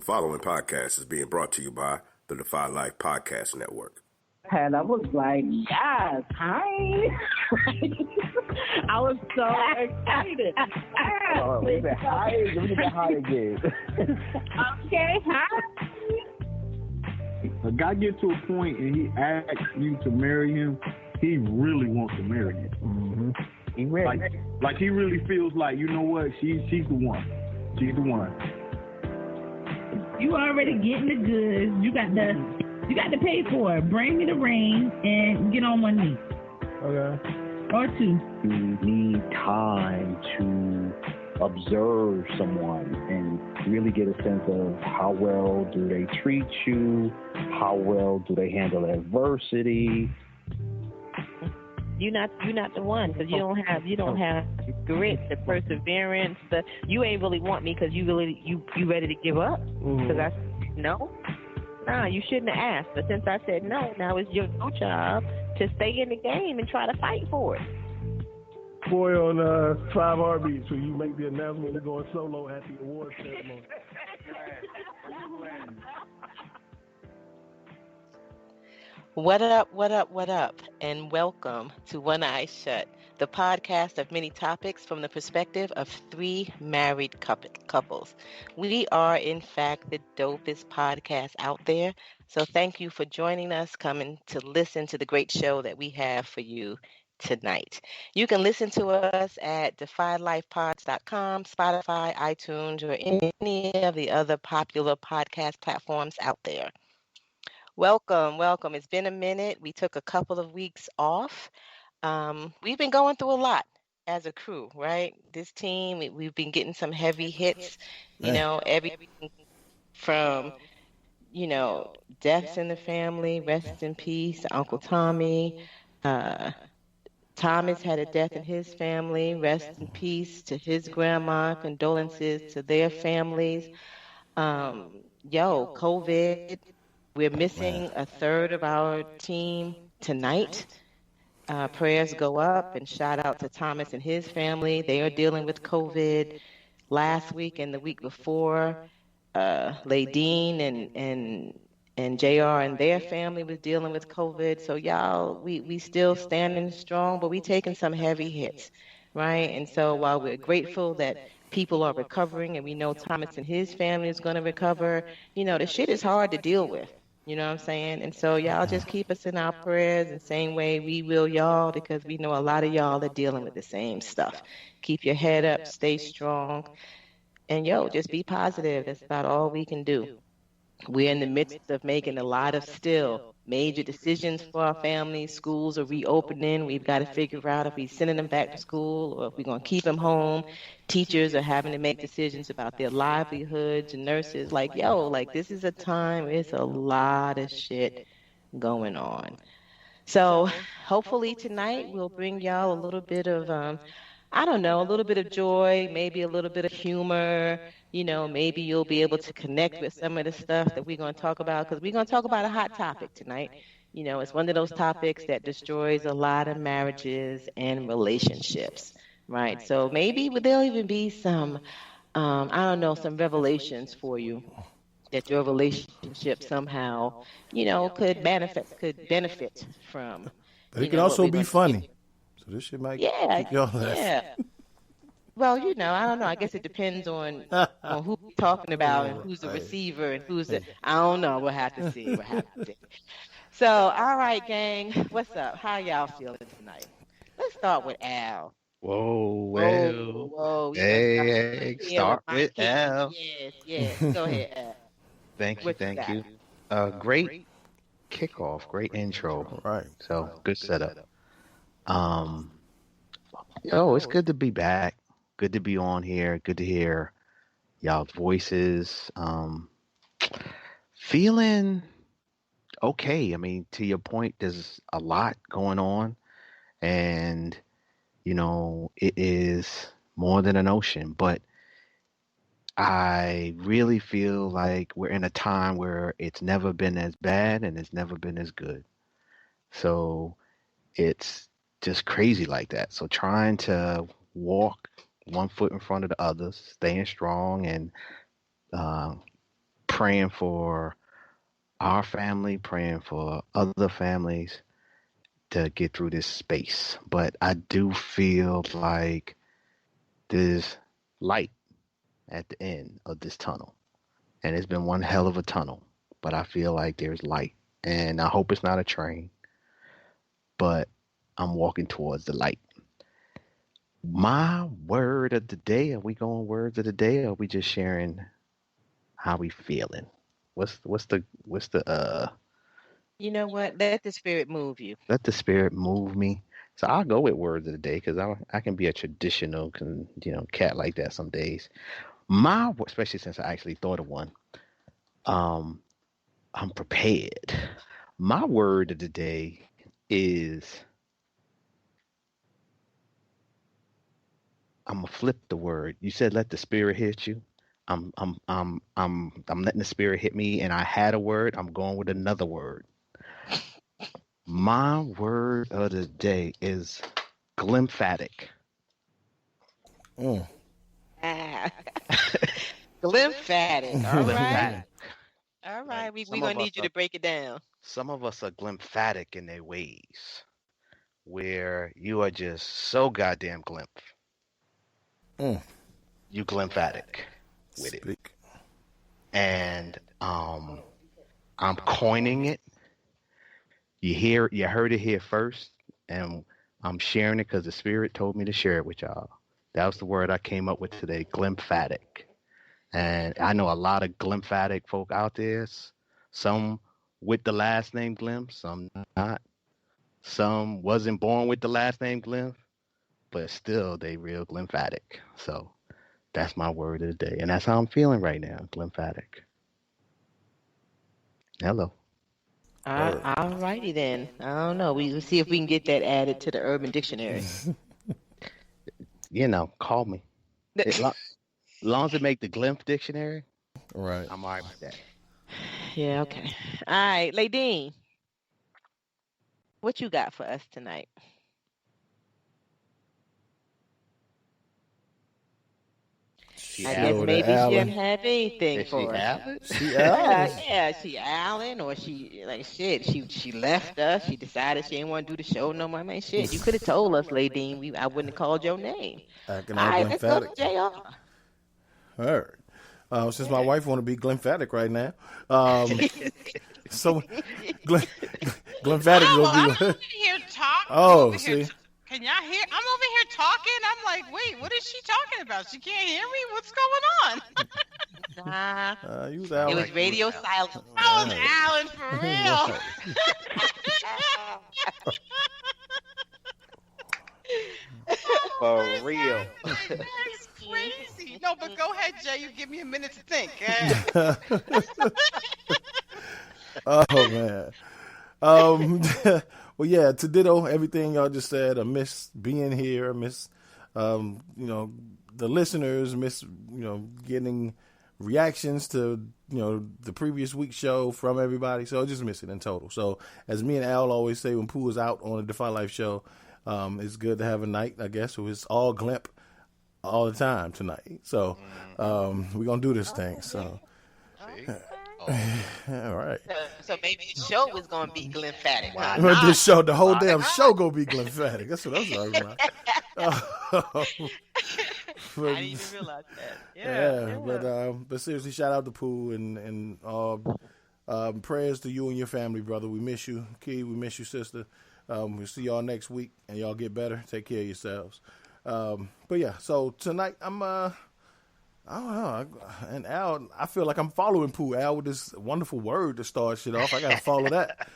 The following podcast is being brought to you by the Defy Life Podcast Network. And I was like, yes, hi. I was so excited. Oh, we get high. Let me get high again. Okay, hi. A guy get to a point and he asks you to marry him, he really wants to marry you. Mm-hmm. He ready. Like he really feels like, you know what, she's the one. She's the one. You already getting the goods. You got to pay for it. Bring me the ring and get on one knee. Okay. Or two. You need time to observe someone and really get a sense of how well do they treat you, how well do they handle adversity. You're not the one, because you don't have grit, the perseverance. You ain't really want me because you ready to give up. Because I said no. Nah, you shouldn't have asked. But since I said no, now it's your job to stay in the game and try to fight for it. Boy, on 5 Heartbeats, when you make the announcement you're going solo at the awards ceremony. What up, and welcome to One Eye Shut, the podcast of many topics from the perspective of 3 married couples. We are, in fact, the dopest podcast out there, so thank you for joining us, coming to listen to the great show that we have for you tonight. You can listen to us at defylifepods.com, Spotify, iTunes, or any of the other popular podcast platforms out there. Welcome. It's been a minute. We took a couple of weeks off. We've been going through a lot as a crew, right? This team, we've been getting some heavy hits, everything from, deaths in the family, rest in peace, Uncle Tommy. Thomas had a death in his family, rest in peace to his grandma, condolences to their families. COVID. We're missing a third of our team tonight. Prayers go up, and shout out to Thomas and his family. They are dealing with COVID. Last week and the week before, Ladine and JR and their family was dealing with COVID. So y'all, we still standing strong, but we taking some heavy hits, right? And so while we're grateful that people are recovering and we know Thomas and his family is going to recover, the shit is hard to deal with. You know what I'm saying? And so y'all just keep us in our prayers the same way we will y'all, because we know a lot of y'all are dealing with the same stuff. Keep your head up, stay strong, and just be positive. That's about all we can do. We're in the midst of making a lot of still major decisions for our families. Schools are reopening. We've got to figure out if we're sending them back to school or if we're going to keep them home. Teachers are having to make decisions about their livelihoods, and nurses this is a time, it's a lot of shit going on. So hopefully tonight we'll bring y'all a little bit of, a little bit of joy, maybe a little bit of humor. Maybe you'll be able to connect with some of the stuff that we're going to talk about, because we're going to talk about a hot topic tonight. It's one of those topics that destroys a lot of marriages and relationships, right? So maybe there'll even be some, some revelations for you that your relationship somehow, could benefit from. But it can also be funny. So this shit might keep y'all laughing. Yeah. Well, I don't know. I guess it depends on who we're talking about and who's the receiver and who's the. I don't know. We'll have to see. So, all right, gang. What's up? How y'all feeling tonight? Let's start with Al. Whoa. Hey, start with Al. Yes. Go ahead, Al. Thank you. Great kickoff. Great intro. All right. So, good setup. It's good to be back. Good to be on here. Good to hear y'all's voices. Feeling okay. I mean, to your point, there's a lot going on, and it is more than an ocean. But I really feel like we're in a time where it's never been as bad and it's never been as good. So it's just crazy like that. So trying to walk one foot in front of the other, staying strong, and praying for our family, praying for other families to get through this space. But I do feel like there's light at the end of this tunnel. And it's been one hell of a tunnel, but I feel like there's light. And I hope it's not a train, but I'm walking towards the light. My word of the day, are we going words of the day, or are we just sharing how we feeling? What's the You know what? Let the spirit move you. let the spirit move me? So I'll go with words of the day because I can be a traditional cat like that some days. Especially since I actually thought of one. I'm prepared. My word of the day is I'm gonna flip the word. You said let the spirit hit you. I'm letting the spirit hit me, and I had a word. I'm going with another word. My word of the day is glymphatic. Glymphatic. All right. Glymphatic. All right. Like We're some going of to us need you are, to break it down. some of us are glymphatic in their ways, where you are just so goddamn glymph. You glymphatic with it, Speak. and I'm coining it. You heard it here first, and I'm sharing it because the spirit told me to share it with y'all. That was the word I came up with today, glymphatic. And I know a lot of glymphatic folk out there. Some with the last name Glymph, some not. Some wasn't born with the last name Glymph, but still they real glymphatic. So that's my word of the day, and that's how I'm feeling right now, glymphatic. Hello. All righty then. I don't know. We'll see if we can get that added to the Urban Dictionary. Call me. Long as it make the Glymph dictionary, Right. I'm all right with that. Yeah, okay. All right, Ladine, what you got for us tonight? I guess maybe she didn't have anything for us. She Yeah, she Allen, or she like shit. She left us. She decided she didn't want to do the show no more. I mean, shit. You could have told us, Ladine. I wouldn't have called your name. Acting All all right, let's go to glymphatic. Jr. All right. Since my wife want to be glymphatic right now, so glymphatic I'm will be. over here talking. Oh, see. Can y'all hear? I'm over here talking. I'm like, wait, what is she talking about? She can't hear me? What's going on? Nah, You was it was radio silence. Oh, Alan, for real. For real. That's crazy. No, but go ahead, Jay. You give me a minute to think. Oh man. Well, yeah. To ditto everything y'all just said. I miss being here. I miss, the listeners. Miss, getting reactions to the previous week's show from everybody. So I just miss it in total. So as me and Al always say when Pooh is out on the Defy Life show, it's good to have a night. I guess so. It's all Glymph all the time tonight. So we're gonna do this thing. So. All right. So maybe the show is gonna be glymphatic. Wow. This show, the whole damn show gonna be glymphatic. That's what I'm talking about. I didn't even realize that. But seriously, shout out to Pooh and prayers to you and your family, brother. We miss you, Key. We miss you, sister. We'll see y'all next week, and y'all get better. Take care of yourselves. But yeah, so tonight I don't know. And Al, I feel like I'm following Pooh Al with this wonderful word to start shit off. I gotta follow that.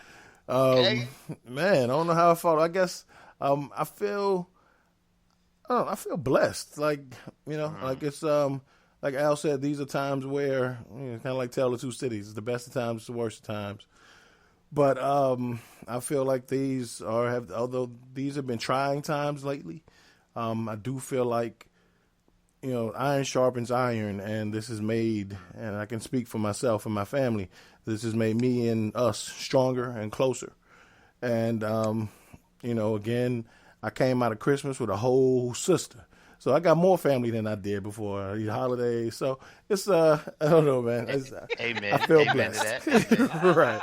Man, I don't know how I follow. I guess I feel blessed. Like like it's like Al said, these are times where kind of like Tale of Two Cities. It's the best of times, it's the worst of times. But I feel like although these have been trying times lately, I do feel like iron sharpens iron, and this has made, and I can speak for myself and my family, this has made me and us stronger and closer. And, again, I came out of Christmas with a whole sister. So I got more family than I did before these holidays. So it's I don't know, man. Amen. I feel Amen blessed. to that. Right.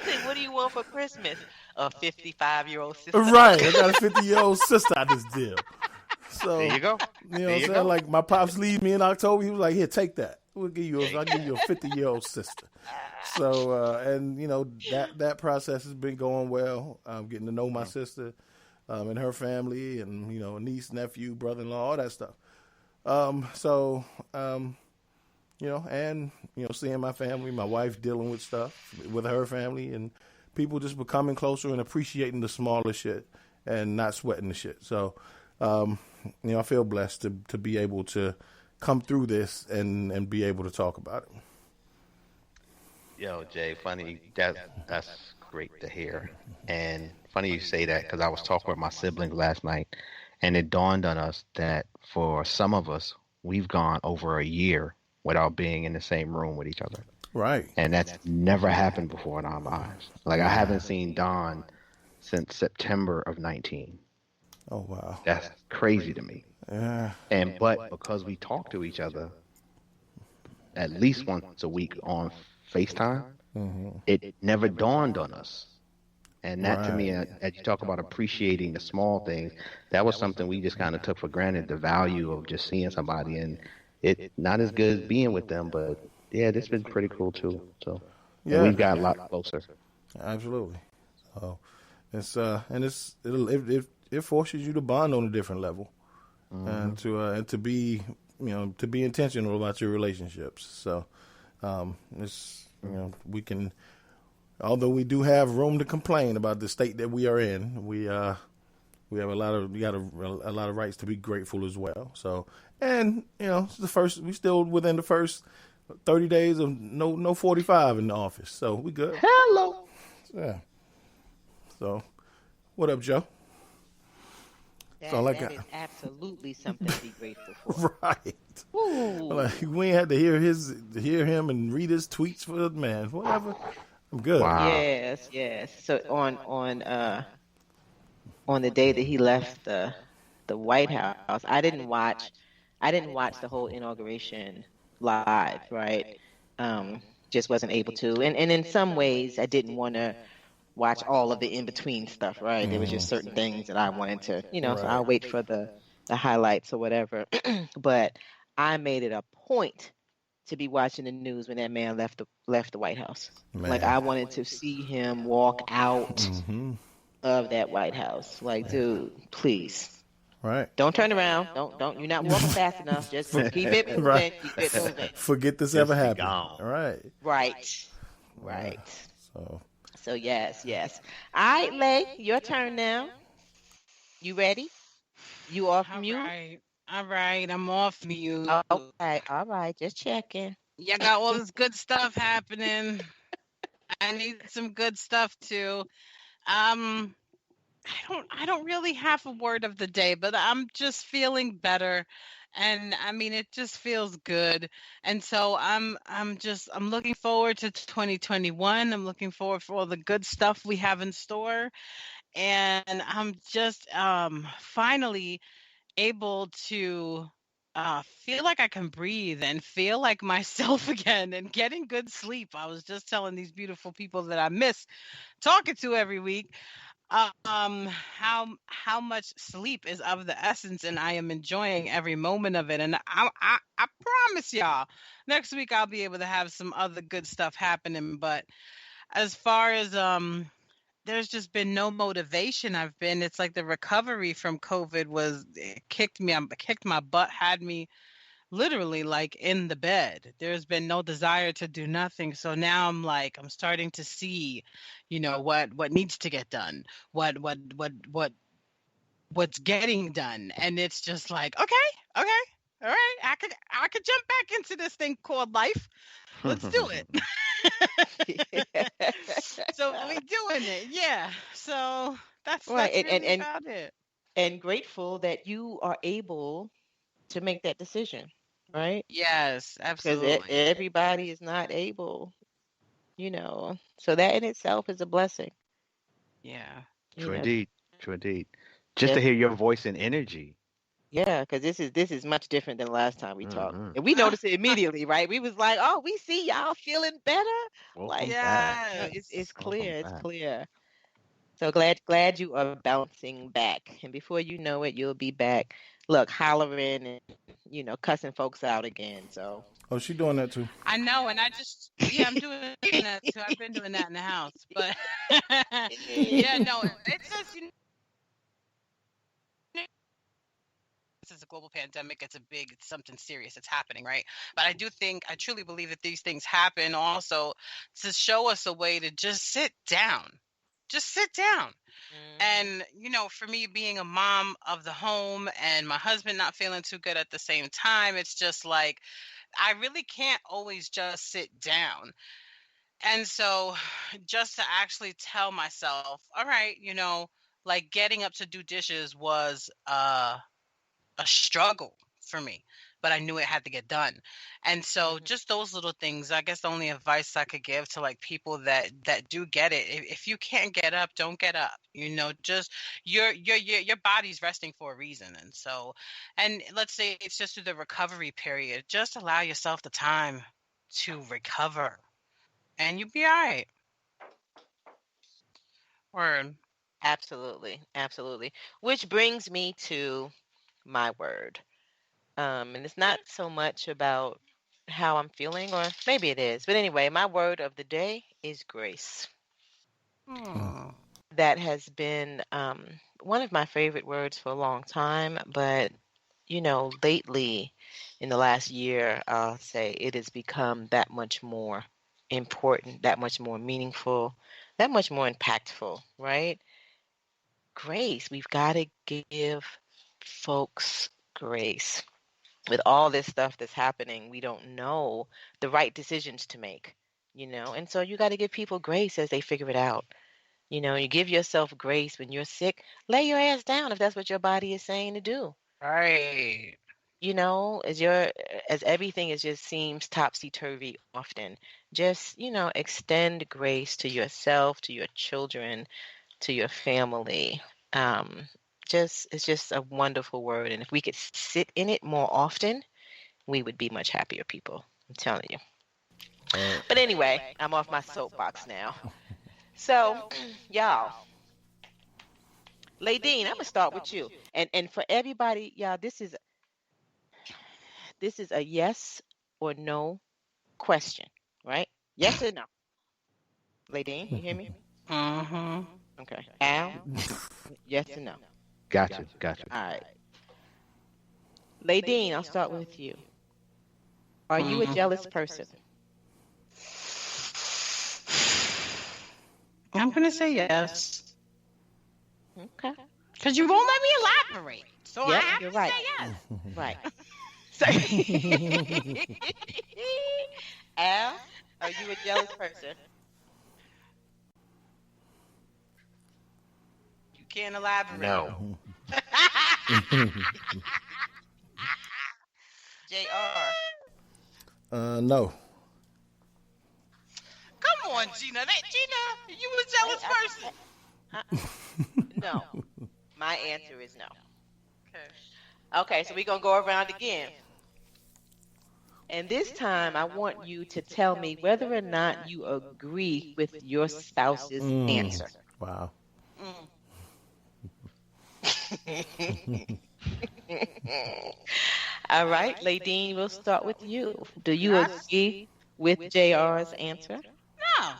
Say, what do you want for Christmas? A 55-year-old sister. Right. I got a 50-year-old sister out this deal. So There you go. You know what I'm saying? Like my pops leave me in October. He was like, "Here, take that. I'll give you a 50-year-old sister." So and you know that process has been going well. I'm getting to know my sister and her family, and you know, niece, nephew, brother-in-law, all that stuff. You know, and you know, seeing my family, my wife dealing with stuff with her family, and people just becoming closer and appreciating the smaller shit and not sweating the shit. So. You know, I feel blessed to be able to come through this and be able to talk about it. Yo, Jay, funny. That's great to hear. And funny you say that because I was talking with my siblings last night, and it dawned on us that for some of us, we've gone over a year without being in the same room with each other. Right. And that's never happened before in our lives. Like, I haven't seen Don since September of 19. Oh, wow. That's crazy to me. Yeah. But because we talk to each other at least once a week on FaceTime, it never dawned on us. And that to me, as you talk about appreciating the small things, that was something we just kind of took for granted, the value of just seeing somebody. And it not as good as being with them, but yeah, this has been pretty cool too. So yeah, we've got a lot closer. Absolutely. So it's it forces you to bond on a different level, and to be to be intentional about your relationships. So it's we can, although we do have room to complain about the state that we are in, we have a lot of rights to be grateful as well. So and it's we still within the first 30 days of no 45 in the office, so we good. Hello. Yeah. So what up, Joe? That is absolutely something to be grateful for. Right. Ooh. Like, we ain't had to hear him and read his tweets for the man. Whatever. I'm good. Wow. Yes. So on the day that he left the White House, I didn't watch the whole inauguration live, right? Just wasn't able to. And in some ways I didn't want to watch all of the in-between stuff, right? There was just certain things that I wanted to, so I'll wait for the highlights or whatever. But I made it a point to be watching the news when that man left the White House. Man. Like, I wanted to see him walk out of that White House. Like, dude, please. Right. Don't turn around. Don't. You're not walking fast enough. Just keep it moving. Right. Keep it moving. Forget this ever happened. All right. Right. So yes. All right, Lay, your turn now. You ready? You off mute? All right, I'm off mute. Okay, all right, just checking. You got all this good stuff happening. I need some good stuff too. I don't really have a word of the day, but I'm just feeling better. And I mean, it just feels good. And so I'm looking forward to 2021. I'm looking forward for all the good stuff we have in store. And I'm just finally able to feel like I can breathe and feel like myself again and getting good sleep. I was just telling these beautiful people that I miss talking to every week how much sleep is of the essence, and I am enjoying every moment of it. And I promise y'all, next week I'll be able to have some other good stuff happening. But as far as there's just been no motivation. It's like the recovery from COVID kicked my butt, had me literally like in the bed. There's been no desire to do nothing. So now I'm starting to see, what needs to get done, what's getting done. And it's just like, okay, all right. I could jump back into this thing called life. Let's do it. So we doing it. Yeah. So that's right. Really about it. And grateful that you are able to make that decision. Right? Yes, absolutely. Because everybody is not able, So that in itself is a blessing. Yeah. True indeed. Just to Just hear your voice and energy. yeah, because this is much different than last time we talked, Hmm. and we noticed it immediately, right? We was like, oh, we see y'all feeling better. Welcome Like, back. no, it's Welcome clear, it's back. clear. So glad you are bouncing back, and before you know it, you'll be back. Look, hollering and cussing folks out again. So Oh, she doing that too. I know, and yeah, I'm doing that too. I've been doing that in the house, but yeah, no, it's just this is a global pandemic. It's something serious. It's happening, right? But I truly believe that these things happen also to show us a way to just sit down. Just sit down. And, for me being a mom of the home and my husband not feeling too good at the same time, it's just like, I really can't always just sit down. And so just to actually tell myself, all right, like getting up to do dishes was, a struggle for me, but I knew it had to get done. And so just those little things, I guess the only advice I could give to like people that do get it, if you can't get up, don't get up. Just your body's resting for a reason. And so, and let's say it's just through the recovery period, just allow yourself the time to recover and you'll be all right. Word. absolutely, absolutely. Which brings me to my word. And it's not so much about how I'm feeling, or maybe it is. But anyway, my word of the day is grace. Hmm. That has been one of my favorite words for a long time, but lately, in the last year, I'll say it has become that much more important, that much more meaningful, that much more impactful, right? Grace. We've got to give folks grace. With all this stuff that's happening, we don't know the right decisions to make, and so you got to give people grace as they figure it out. You give yourself grace when you're sick. Lay your ass down if that's what your body is saying to do. Right. As everything is just seems topsy turvy often. Just extend grace to yourself, to your children, to your family. Um, it's just a wonderful word, and if we could sit in it more often, we would be much happier people. I'm telling you. But anyway, I'm off my soapbox now. So, y'all, Ladine, I'm gonna start with you, and for everybody, y'all, this is a yes or no question, right? Yes or no? Ladine, you hear me? Mm-hmm. Okay. Al, yes or no? Got you. Got you. All right. Ladine, I'll start with you. Are you a jealous person? I'm gonna say yes. Okay. Because you won't let me elaborate. So I Yep, have you're to right. say yes. Right. So, Al, are you a jealous person? You can't elaborate. No. JR. No. Come on, Gina. Gina, you a jealous person. No. My answer is no. Okay. Okay, so we're going to go around again. And this time, I want you to tell me whether or not you agree with your spouse's answer. Wow. All right, Ladine, we'll start with you. Do you agree with JR's answer? No.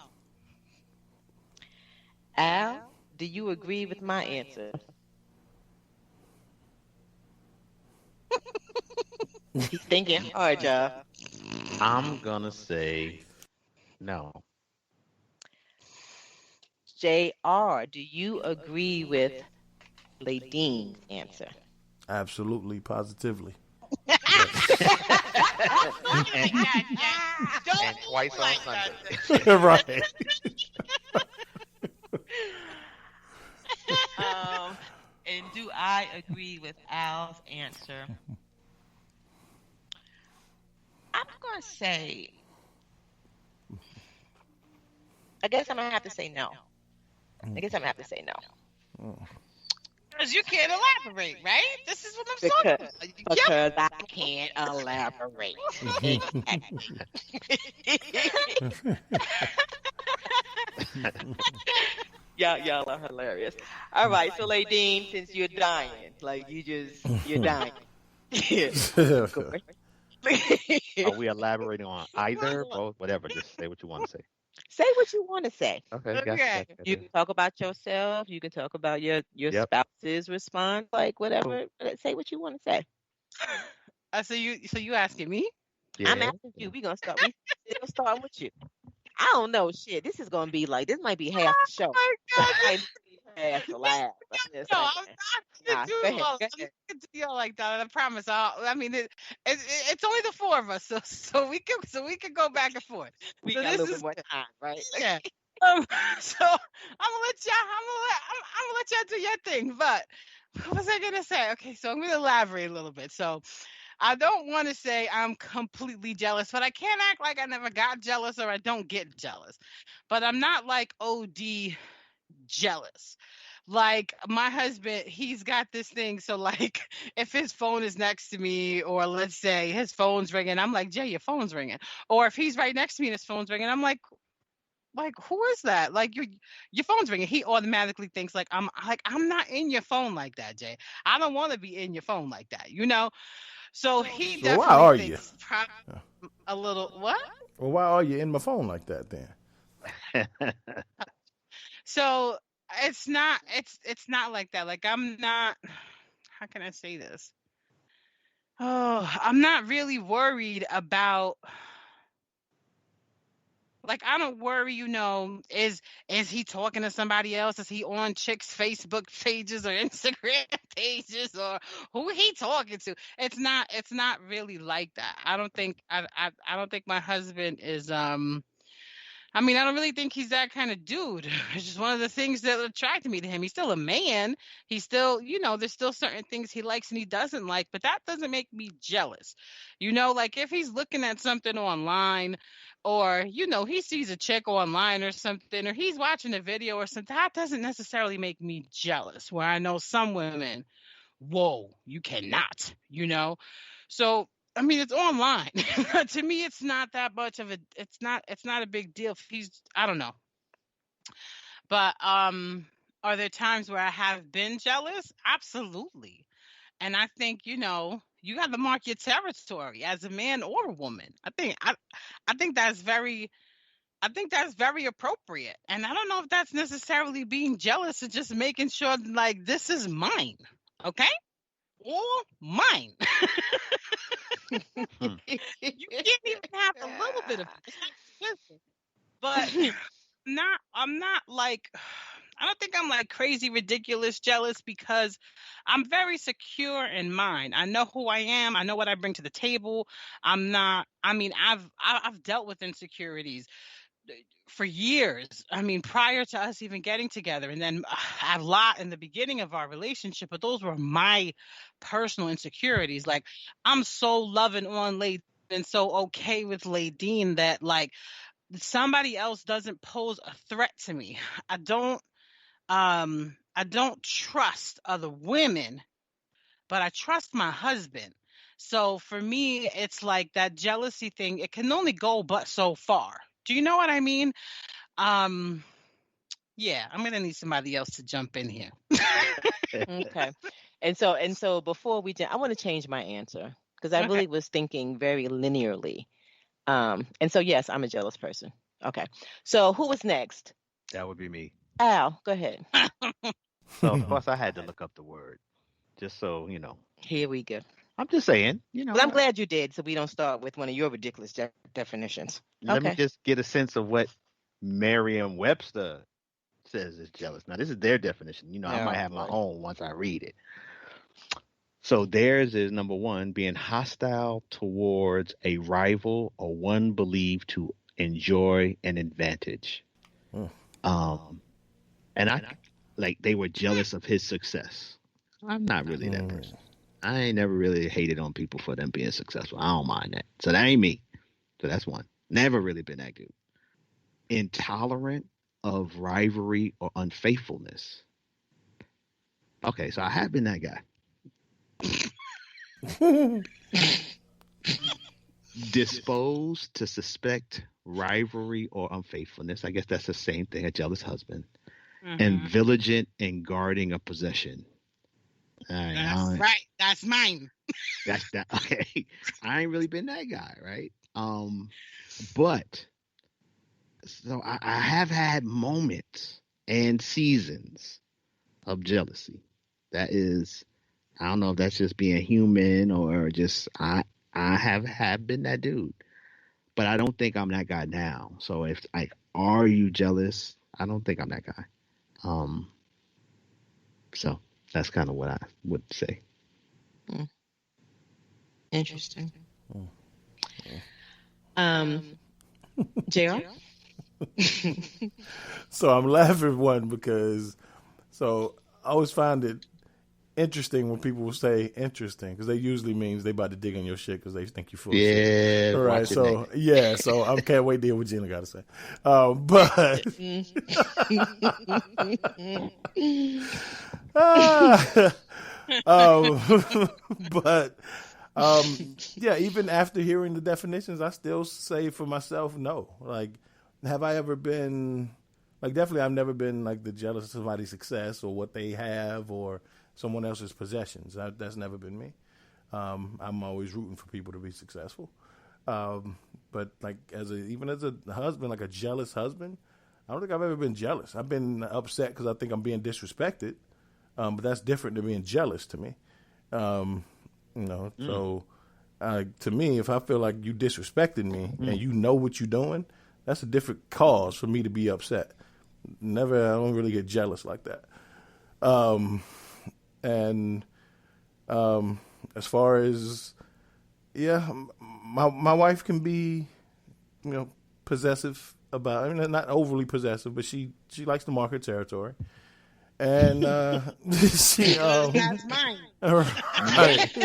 Al, do you agree with my answer? He's thinking hard, y'all. I'm gonna say no. JR, do you agree with Ladine's answer? Absolutely, positively. And Don't twice on like Sunday. that. Right. And do I agree with Al's answer? I'm going to say, I guess I'm going to have to say no. I guess I'm going to have to say no. Because you can't elaborate, right? This is what I'm Because talking about. because I can't elaborate. Y'all are hilarious. All right, so Ladine, since you're dying, like you're dying. Go Are we elaborating on either, both, whatever? Just say what you want to say. Say what you want to say. Okay, Okay. You can talk about yourself. You can talk about your Yep. spouse's response, like Cool. whatever. Say what you want to say. So you asking me? I'm Yeah. asking you. We gonna start. We still starting with you. I don't know. Shit, this is gonna be like this. Might be half the show. Oh my This God. might be half the last. I'm just No, saying. I'm not gonna Nah, do go ahead. all. Go I'm ahead. not gonna do y'all like that. I promise. I mean, it's only the four of us, so we can go back and forth. We So got a this little bit is more time, right? yeah. So I'm gonna let y'all do your thing. But what was I gonna say? Okay, so I'm gonna elaborate a little bit. So I don't want to say I'm completely jealous, but I can't act like I never got jealous or I don't get jealous. But I'm not like OD jealous. Like my husband, he's got this thing. So like, if his phone is next to me, or let's say his phone's ringing, I'm like, Jay, your phone's ringing. Or if he's right next to me and his phone's ringing, I'm like, who is that? Like your phone's ringing. He automatically thinks like I'm not in your phone like that, Jay. I don't want to be in your phone like that, you know. So he So why definitely are you? thinks a little what? Well, why are you in my phone like that then? So it's not like that. Like I'm not. How can I say this? Oh, I'm not really worried about. Like I don't worry, is he talking to somebody else? Is he on chicks' Facebook pages or Instagram pages, or who he talking to? It's not really like that. I don't think my husband is I don't really think he's that kind of dude. It's just one of the things that attracted me to him. He's still a man. He's still, there's still certain things he likes and he doesn't like, but that doesn't make me jealous. Like if he's looking at something online, or, he sees a chick online or something, or he's watching a video or something, that doesn't necessarily make me jealous. Where I know some women, whoa, you cannot, So it's online. To me, it's not that much of a. It's not a big deal. If he's, I don't know. But are there times where I have been jealous? Absolutely. And I think you got to mark your territory as a man or a woman. I think that's very. I think that's very appropriate. And I don't know if that's necessarily being jealous or just making sure like this is mine. Okay? All mine. Hmm. You can't even have a little bit of it. It's not expensive. But I'm not like I don't think I'm like crazy ridiculous jealous, because I'm very secure in mine. I know who I am. I know what I bring to the table. I'm not I've dealt with insecurities for years. Prior to us even getting together, and then a lot in the beginning of our relationship, but those were my personal insecurities. Like I'm so loving on Lady and so okay with Ladine that like somebody else doesn't pose a threat to me. I don't trust other women, but I trust my husband. So for me, it's like that jealousy thing, it can only go but so far. Do you know what I mean? Um, yeah, I'm gonna need somebody else to jump in here. Okay. And so before I want to change my answer because I Okay. really was thinking very linearly. And so yes, I'm a jealous person. Okay. So who was next? That would be me. Al, go ahead. So of course I had to look up the word, just so Here we go. I'm just saying, Well, I'm glad you did, so we don't start with one of your ridiculous definitions. let me Okay. just get a sense of what Merriam-Webster says is jealous. Now this is their definition. I might Oh have my boy. own once I read it. So theirs is number one, being hostile towards a rival or one believed to enjoy an advantage. Mm. And I like they were jealous of his success. I'm not really that person. I ain't never really hated on people for them being successful. I don't mind that. So that ain't me. So that's one. Never really been that good. Intolerant of rivalry or unfaithfulness. Okay, so I have been that guy. Disposed to suspect rivalry or unfaithfulness. I guess that's the same thing, a jealous husband. And vigilant in guarding a possession. That's right. That's mine. That's that. Okay. I ain't really been that guy, right? But so I have had moments and seasons of jealousy. That is, I don't know if that's just being human or just I have been that dude. But I don't think I'm that guy now. So if like, are you jealous? I don't think I'm that guy. So that's kind of what I would say. Interesting. JR? So I'm laughing one because I always find it interesting when people will say interesting because they usually means they about to dig on your shit because they think you full of shit. All right. So so I can't wait to hear what Gina got to say. Yeah, even after hearing the definitions, I still say for myself, no. Like, have I ever been, like, definitely I've never been, like, the jealous of somebody's success or what they have or someone else's possessions. That's never been me. I'm always rooting for people to be successful. But, like, even as a husband, like a jealous husband, I don't think I've ever been jealous. I've been upset because I think I'm being disrespected. But that's different than being jealous to me. So to me, if I feel like you disrespected me and you know what you're doing, that's a different cause for me to be upset. I don't really get jealous like that. As far as, my wife can be, possessive about, not overly possessive, but she likes to mark her territory. And she that's mine. Right.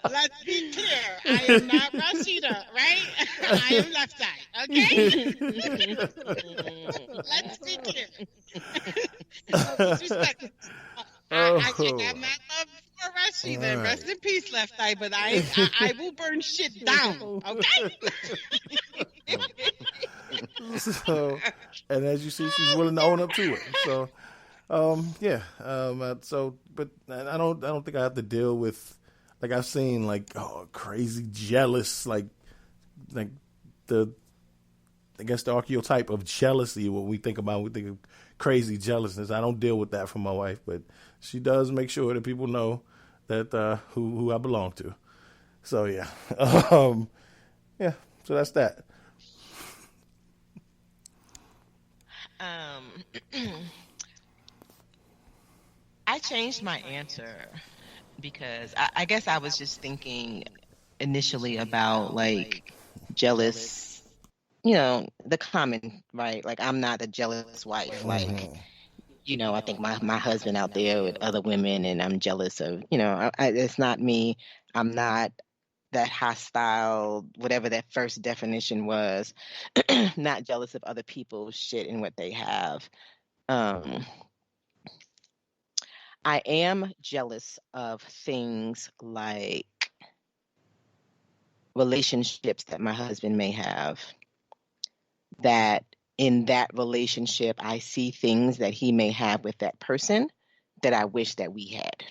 Let's be clear. I am not Rashida, right? I am left side. Okay. Let's be clear. Disrespect. I got my love for Rashida. Right. Rest in peace, left eye. But I will burn shit down. Okay. So, and as you see, she's willing to own up to it. So, but I don't think I have to deal with, like, I've seen, like, crazy jealous, like the archetype of jealousy. What we think about, we think of crazy jealousness. I don't deal with that from my wife, but she does make sure that people know that who I belong to. So yeah, So that's that. I changed my answer because I guess I was just thinking initially about, like, jealous, the common, right? Like, I'm not a jealous wife. Like, I think my husband out there with other women and I'm jealous of, it's not me. I'm not that hostile, whatever that first definition was, not jealous of other people's shit and what they have. I am jealous of things like relationships that my husband may have, that in that relationship, I see things that he may have with that person that I wish that we had.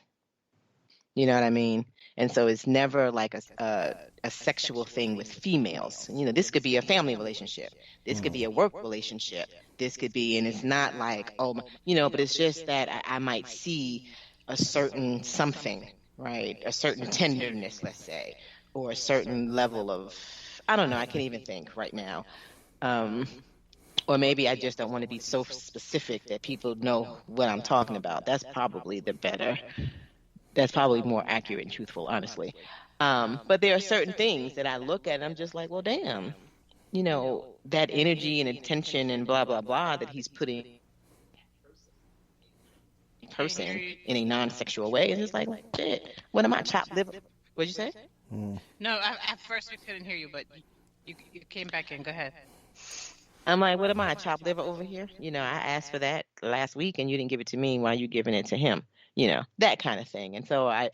You know what I mean? And so it's never like a sexual thing with females. This could be a family relationship. This could be a work relationship. This could be, and it's not like, but it's just that I might see a certain something, right? A certain tenderness, let's say, or a certain level of, I don't know, I can't even think right now. Or maybe I just don't want to be so specific that people know what I'm talking about. That's probably that's probably more accurate and truthful, honestly. But there are certain things that I look at and I'm just like, well, damn, that energy and attention and blah, blah, blah that he's putting person in a non-sexual way. And it's like, shit, what am I, chopped liver? What'd you say? No, at first we couldn't hear you, but you came back in. Go ahead. I'm like, what am I, chopped liver over here? I asked for that last week and you didn't give it to me. Why are you giving it to him? That kind of thing. And so I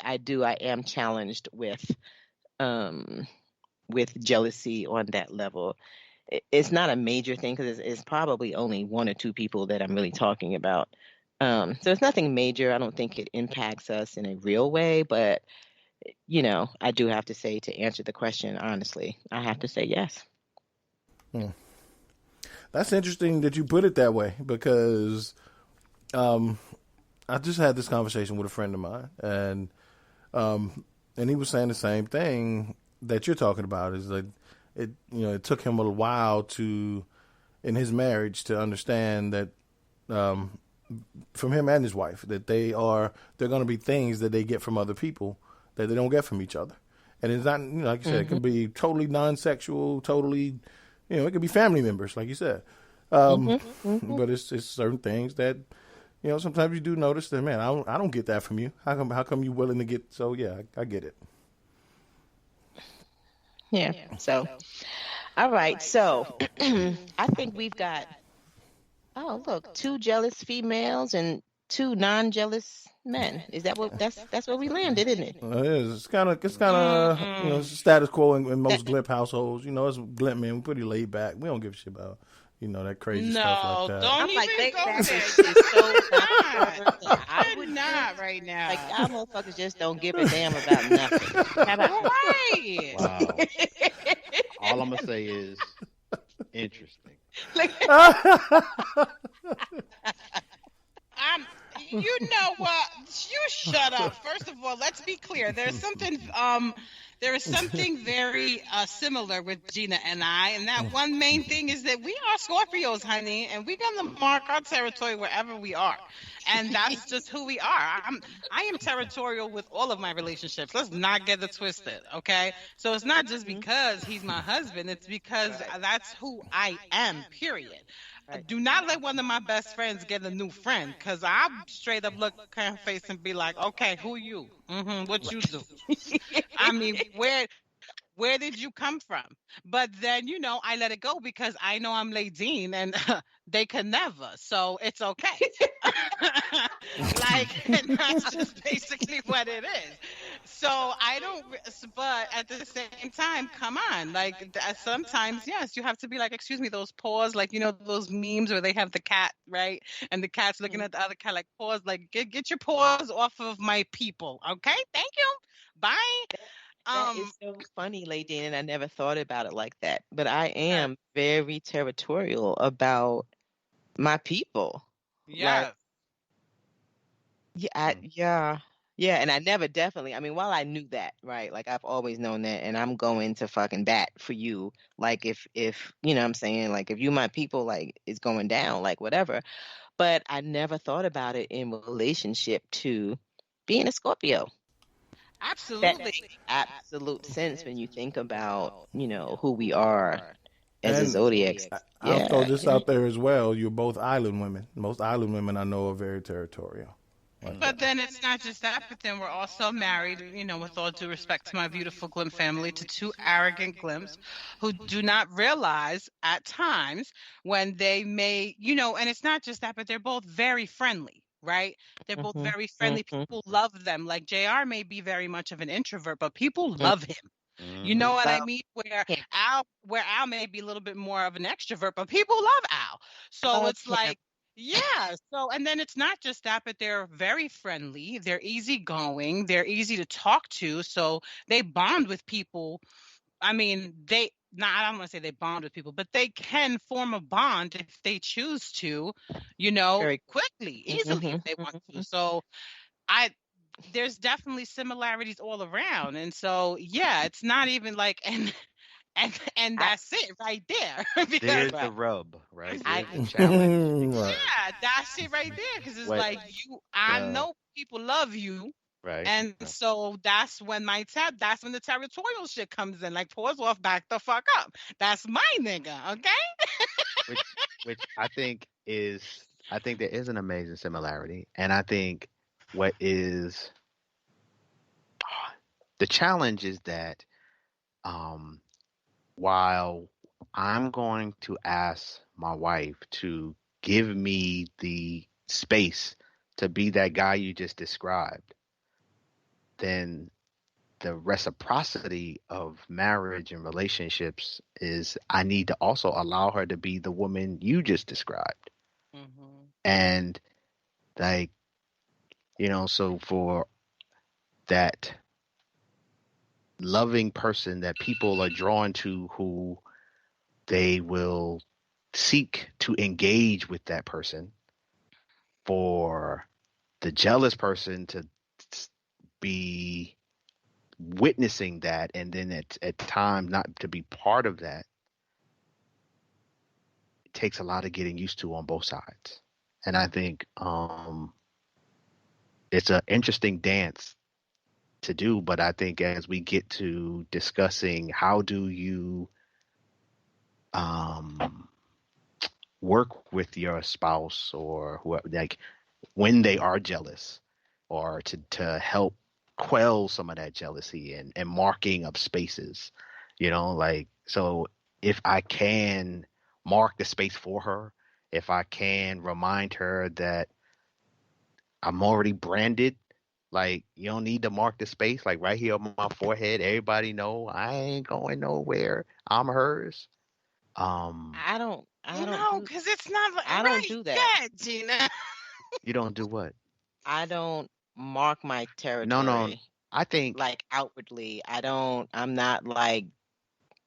am challenged um, with jealousy on that level. It's not a major thing because it's probably only one or two people that I'm really talking about. So it's nothing major. I don't think it impacts us in a real way, but I do have to say, to answer the question honestly, I have to say yes. That's interesting that you put it that way because I just had this conversation with a friend of mine, and he was saying the same thing that you're talking about. Is like it took him a while in his marriage to understand that from him and his wife that they're going to be things that they get from other people that they don't get from each other, and it's not like you said, it can be totally non-sexual, totally. It could be family members, like you said. But it's certain things that, sometimes you do notice that, man, I don't get that from you. How come you willing to get, so yeah, I get it. Yeah. So, all right. So I think we've got, look, 2 jealous females and 2 non-jealous men. Is that that's where we landed, isn't it? It is. It's kind of it's status quo in most Glymph households. It's Glymph men. We're pretty laid back. We don't give a shit about that crazy stuff like that. Don't I'm even go there. I would not right now. Like, y'all motherfuckers just don't give a damn about nothing. How about right? Wow. All I'm gonna say is interesting. You know what? You shut up. First of all, let's be clear. There is something very similar with Gina and I, and that one main thing is that we are Scorpios, honey, and we're gonna mark our territory wherever we are, and that's just who we are. I am territorial with all of my relationships. Let's not get it twisted, okay? So it's not just because he's my husband; it's because that's who I am. Period. Do not let one of my best friends get a new friend, because I'll straight up look at her face and be like, okay, who you? What you do? I mean, where did you come from? But then, I let it go because I know I'm Ladine and they can never. So it's okay. And that's just basically what it is. So I don't, but at the same time, come on. Sometimes, yes, you have to be like, excuse me, those paws, those memes where they have the cat, right? And the cat's looking at the other cat, like, paws, like, get your paws off of my people. Okay? Thank you. Bye. That is so funny, Lady, and I never thought about it like that. But I am very territorial about my people. Yeah. Yeah, and I never definitely. I mean, while I knew that, right? Like, I've always known that, and I'm going to fucking bat for you. Like, if you know what I'm saying, like, if you my people, like, it's going down, like, whatever. But I never thought about it in relationship to being a Scorpio. Absolutely. That makes absolute sense when you think about, who we are as a zodiac. I'll throw this out there as well. You're both island women. Most island women I know are very territorial. But then it's not just that, but then we're also married, with all due respect to my beautiful Glymph family, to 2 arrogant Glymphs who do not realize at times when they may, and it's not just that, but they're both very friendly. Right? They're both very friendly. People love them. Like, JR may be very much of an introvert, but people love him. You know what I mean? Where Al may be a little bit more of an extrovert, but people love Al. So it's like, yeah. So, and then it's not just that, but they're very friendly. They're easygoing. They're easy to talk to. So they bond with people. I mean, I don't want to say they bond with people, but they can form a bond if they choose to, very quickly, easily if they want to. So there's definitely similarities all around. And so, yeah, it's not even like, and that's it right there. There's the rub, right? There's the challenge. Yeah, that's it right there. Because it's I know people love you. Right. And so that's when that's when the territorial shit comes in. Like, pause off, back the fuck up. That's my nigga, okay? which I think there is an amazing similarity. And I think what is the challenge is that while I'm going to ask my wife to give me the space to be that guy you just described, then the reciprocity of marriage and relationships is I need to also allow her to be the woman you just described. Mm-hmm. And like, so for that loving person that people are drawn to, who they will seek to engage with that person, for the jealous person to be witnessing that, and then at times not to be part of that, it takes a lot of getting used to on both sides. And I think it's an interesting dance to do, but I think as we get to discussing how do you work with your spouse or whoever, like when they are jealous, or to help quell some of that jealousy, and marking up spaces, like, so if I can mark the space for her, if I can remind her that I'm already branded, like, you don't need to mark the space, like right here on my forehead, everybody know I ain't going nowhere, I'm hers. I don't No, do because it's not I don't right. do that. Yeah, Gina. You don't do what? I don't mark my No, territory I think, like outwardly. I'm not like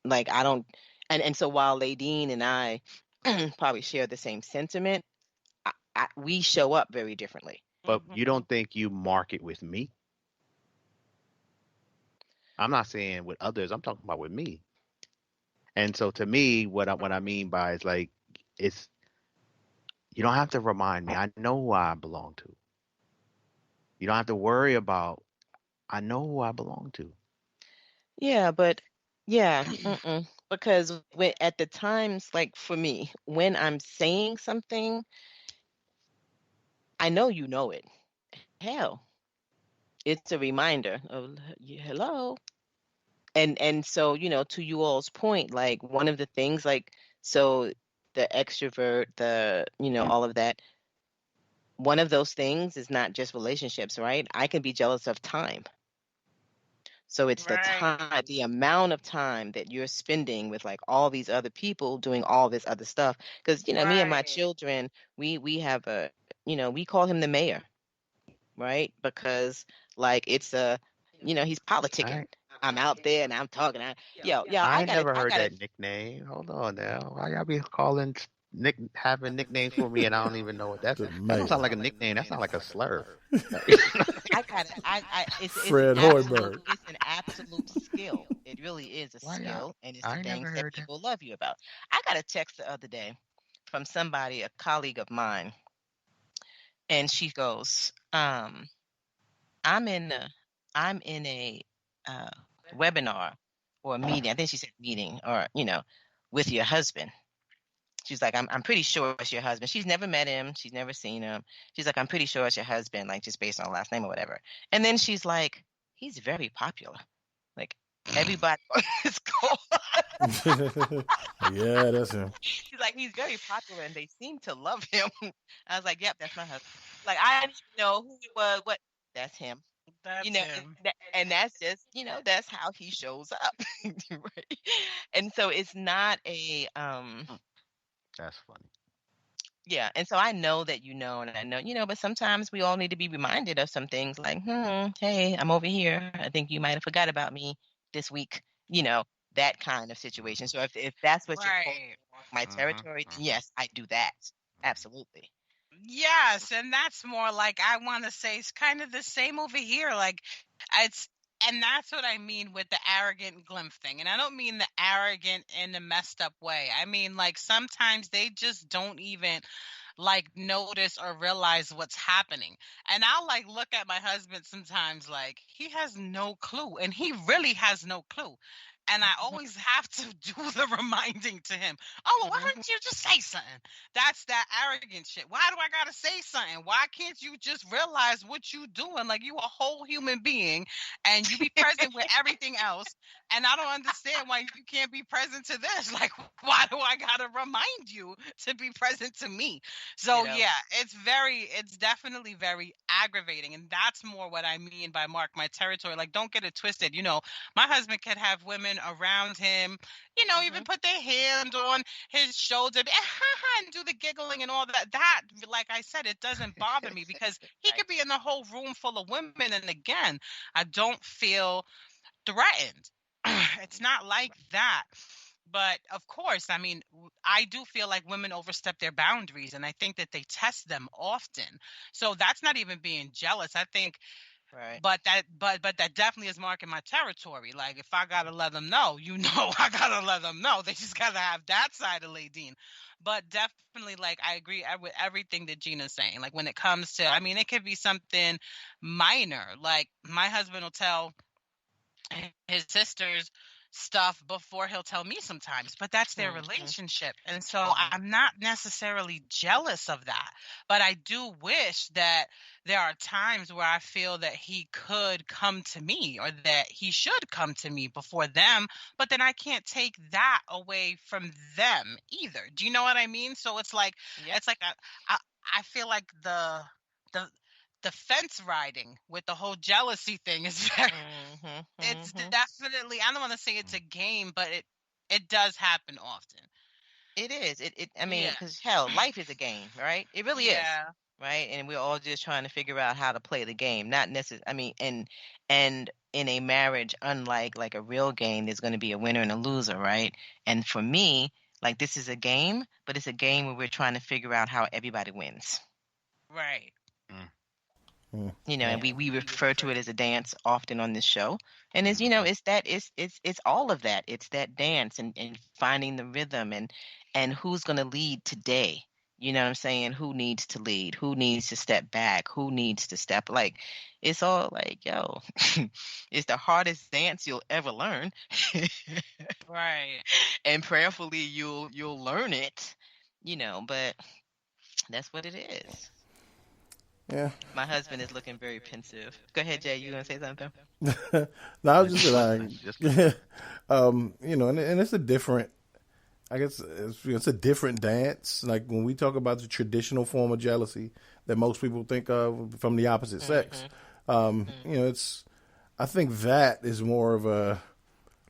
I don't and so while Ladine and I probably share the same sentiment, we show up very differently. but you don't think you mark it with me? I'm not saying with others, I'm talking about with me. And so to me, what I mean by is like, it's, you don't have to remind me. I know who I belong to. You don't have to worry about, I know who I belong to. Yeah, but yeah, because when at the times, like for me, when I'm saying something, I know you know it. Hell, it's a reminder of hello. And so, to you all's point, like one of the things, like, so the extrovert, all of that, one of those things is not just relationships, right? I can be jealous of time. So it's the time, the amount of time that you're spending with like all these other people doing all this other stuff. Because, me and my children, we have we call him the mayor, right? Because like it's he's politicking. I'm out there and I'm talking. I I ain't gotta, never heard that nickname. Hold on now. Why y'all be calling having nicknames for me, and I don't even know what that don't sound like a nickname. That sounds like a slur. it's Fred Hoiberg. It's an absolute skill. It really is a skill, and it's the things that people love you about. I got a text the other day from somebody, a colleague of mine, and she goes, I'm in a uh, webinar or a meeting. I think she said meeting, or with your husband. She's like, I'm pretty sure it's your husband. She's never met him. She's never seen him. She's like, I'm pretty sure it's your husband, like just based on last name or whatever. And then she's like, he's very popular. Like everybody on this call. Yeah, that's him. She's like, he's very popular and they seem to love him. I was like, yep, that's my husband. Like, I didn't even know who it was. What? That's him. That's him. And that's just, that's how he shows up. Right? And so it's not a That's funny. yeah, and so I know that and I know, but sometimes we all need to be reminded of some things like, hey, I'm over here. I think you might have forgot about me this week, that kind of situation. So if that's what you're calling my territory, then yes, I do that. Absolutely. Yes, and that's more like, I want to say it's kind of the same over here. Like, and that's what I mean with the arrogant Glymph thing. And I don't mean the arrogant in a messed up way. I mean, like, sometimes they just don't even like notice or realize what's happening. And I'll like look at my husband sometimes like he has no clue, and he really has no clue. And I always have to do the reminding to him. Oh, well, why don't you just say something? That's that arrogant shit. Why do I gotta say something? Why can't you just realize what you doing? Like, you a whole human being, and you be present with everything else. And I don't understand why you can't be present to this. Like, why do I gotta remind you to be present to me? So yeah, it's definitely very aggravating, and that's more what I mean by mark my territory. Like, don't get it twisted. My husband could have women around him, even put their hand on his shoulder and do the giggling and all that. That, like I said, it doesn't bother me because he could be in a whole room full of women. And again, I don't feel threatened. It's not like that. But of course, I mean, I do feel like women overstep their boundaries, and I think that they test them often. So that's not even being jealous. I think. Right. But that definitely is marking my territory. Like, if I gotta let them know, I gotta let them know. They just gotta have that side of Ladine. But definitely, like, I agree with everything that Gina's saying. Like, when it comes to, I mean, it could be something minor. Like, my husband will tell his sisters stuff before he'll tell me sometimes, but that's their relationship. And so I'm not necessarily jealous of that, but I do wish that there are times where I feel that he could come to me, or that he should come to me before them, but then I can't take that away from them either. Do you know what I mean? So it's like, I feel like the fence riding with the whole jealousy thing is very, it's definitely, I don't want to say it's a game, but it does happen often. It is. I mean, because hell, life is a game, right? It really is, right? And we're all just trying to figure out how to play the game. Not necessarily. I mean, and in a marriage, unlike like a real game, there's going to be a winner and a loser, right? And for me, like, this is a game, but it's a game where we're trying to figure out how everybody wins. Right. And we refer to it as a dance often on this show. And it's, it's all of that. It's that dance and finding the rhythm and who's going to lead today. You know what I'm saying? Who needs to lead? Who needs to step back? Who needs to step? Like, it's all like, yo, it's the hardest dance you'll ever learn. Right. And prayerfully you'll learn it, but that's what it is. Yeah. My husband is looking very pensive. Go ahead, Jay. You want to say something? No, I was just like, and it's a different, I guess it's a different dance. Like, when we talk about the traditional form of jealousy that most people think of from the opposite sex, I think that is more of a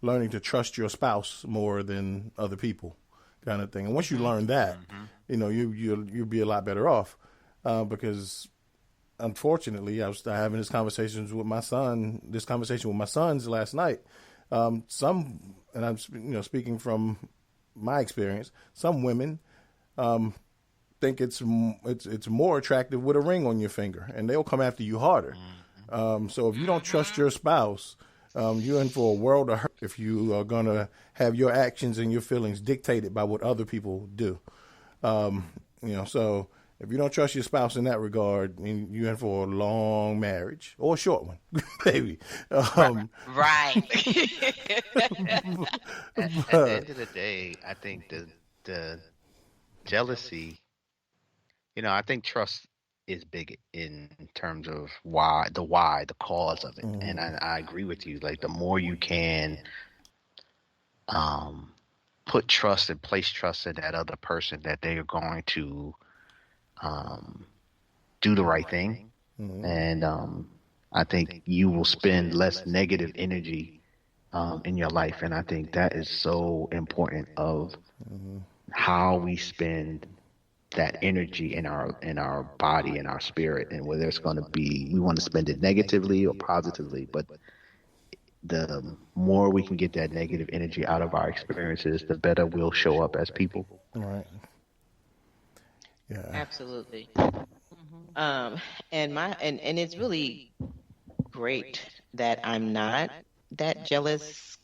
learning to trust your spouse more than other people kind of thing. And once you learn that, you'll be a lot better off because, unfortunately, I was having this conversation with my sons last night. And I'm speaking from my experience, some women think it's more attractive with a ring on your finger, and they'll come after you harder. So if you don't trust your spouse, you're in for a world of hurt if you are going to have your actions and your feelings dictated by what other people do. So if you don't trust your spouse in that regard, you're in for a long marriage or a short one, baby. Right. At the end of the day, I think the jealousy, I think trust is big in terms of the cause of it. And I agree with you. Like, the more you can put trust and place trust in that other person that they are going to do the right thing, and I think you will spend less negative energy in your life, and I think that is so important of how we spend that energy in our body and our spirit, and whether it's going to be, we want to spend it negatively or positively, but the more we can get that negative energy out of our experiences, the better we'll show up as people. Right. Yeah. Absolutely. And it's really great that I'm not that jealous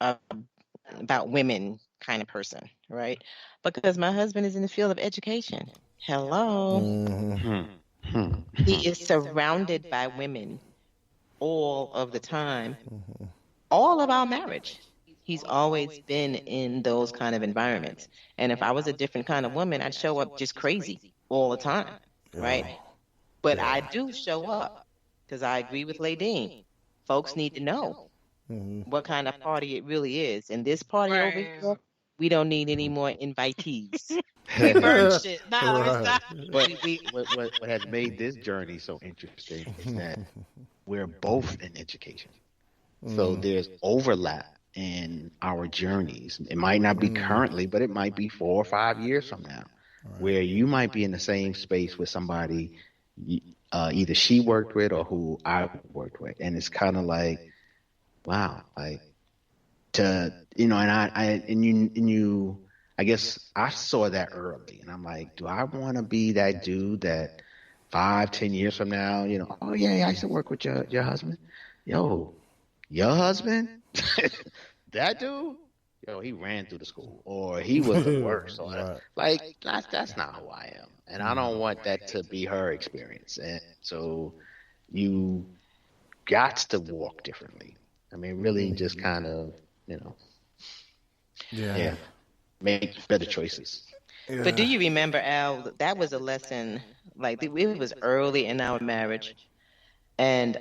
about women kind of person, right? Because my husband is in the field of education. Hello. He is surrounded by women all of the time, all of our marriage. he's always been in those kind of environments. And if I was a different kind of woman, I'd show up just crazy all the time, right? But I do show up because I agree with Ladine. Folks need to know what kind of party it really is. And this party over here, we don't need any more invitees. We burn shit. Nah, Right. stop. But what has made this journey so interesting is that we're both in education. So there's overlap in our journeys. It might not be currently, but it might be 4 or 5 years from now, where you might be in the same space with somebody either she worked with or who I worked with. And it's kind of like, wow, like to, and I guess I saw that early and I'm like, do I want to be that dude that 5-10 years from now, oh yeah, I used to work with your husband. Yo, your husband? That dude? Yo, he ran through the school, or he was the worst, or like that's not who I am, and I don't want that to be her experience. And so you got to walk differently. I mean, really, just kind of, make better choices. Yeah. But do you remember, Al? That was a lesson. Like it was early in our marriage, and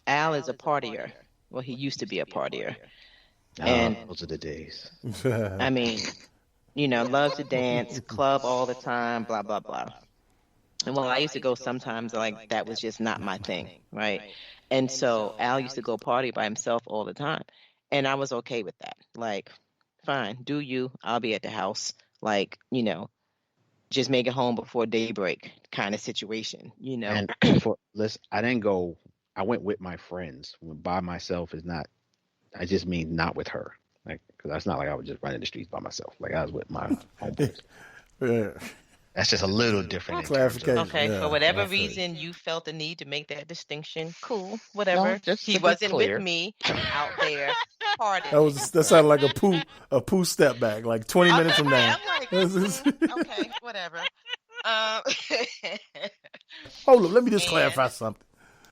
Al is a partier. Well, he used to be a partier. And those are the days. I mean, loves to dance, club all the time, blah, blah, blah. And I used to go sometimes, like, that was just not my thing, right? And so Al used to go party by himself all the time. And I was okay with that. Like, fine, do you, I'll be at the house. Like, just make it home before daybreak kind of situation, And I went with my friends. By myself is not, I just mean not with her. Like, because that's not like I was just running the streets by myself. Like, I was with my homeboys. That's just a little different. Clarification. Okay, for whatever reason you felt the need to make that distinction, cool, whatever. No, he wasn't with me out there partying. That sounded like a poo step back, like 20 minutes from now. I'm like, okay, whatever. Hold up, let me just clarify something.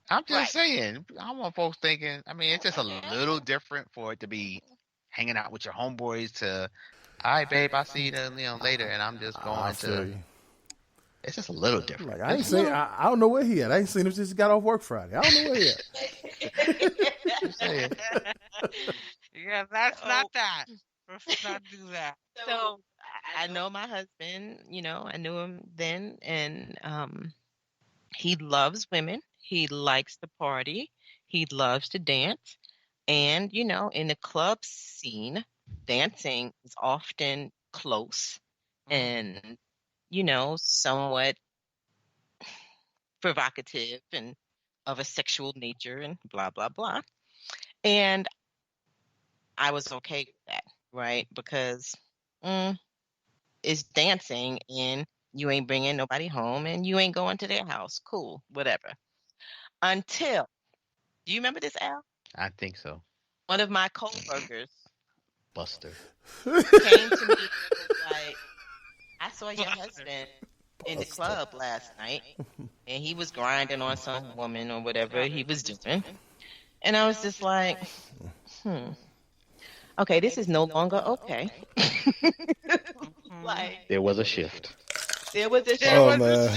I'm just saying, I want folks thinking, I mean, it's just a little different for it to be hanging out with your homeboys to, all right, babe, I'll see you later, and I'm just going to. It's just a little different. Like, I don't know where he at. I ain't seen him since he got off work Friday. I don't know where he at. Yeah, that's not that. Let's not do that. So I know my husband, I knew him then, and he loves women. He likes to party. He loves to dance. And, in the club scene, dancing is often close and, somewhat provocative and of a sexual nature and blah, blah, blah. And I was okay with that, right? Because it's dancing and you ain't bringing nobody home and you ain't going to their house. Cool, whatever. Until, do you remember this, Al? I think so. One of my coworkers, Buster, came to me and was like, I saw your husband in the club last night and he was grinding on some woman or whatever he was doing. And I was just like, okay, this is no longer okay. Like, there was a shift. There was a shift. Oh, man.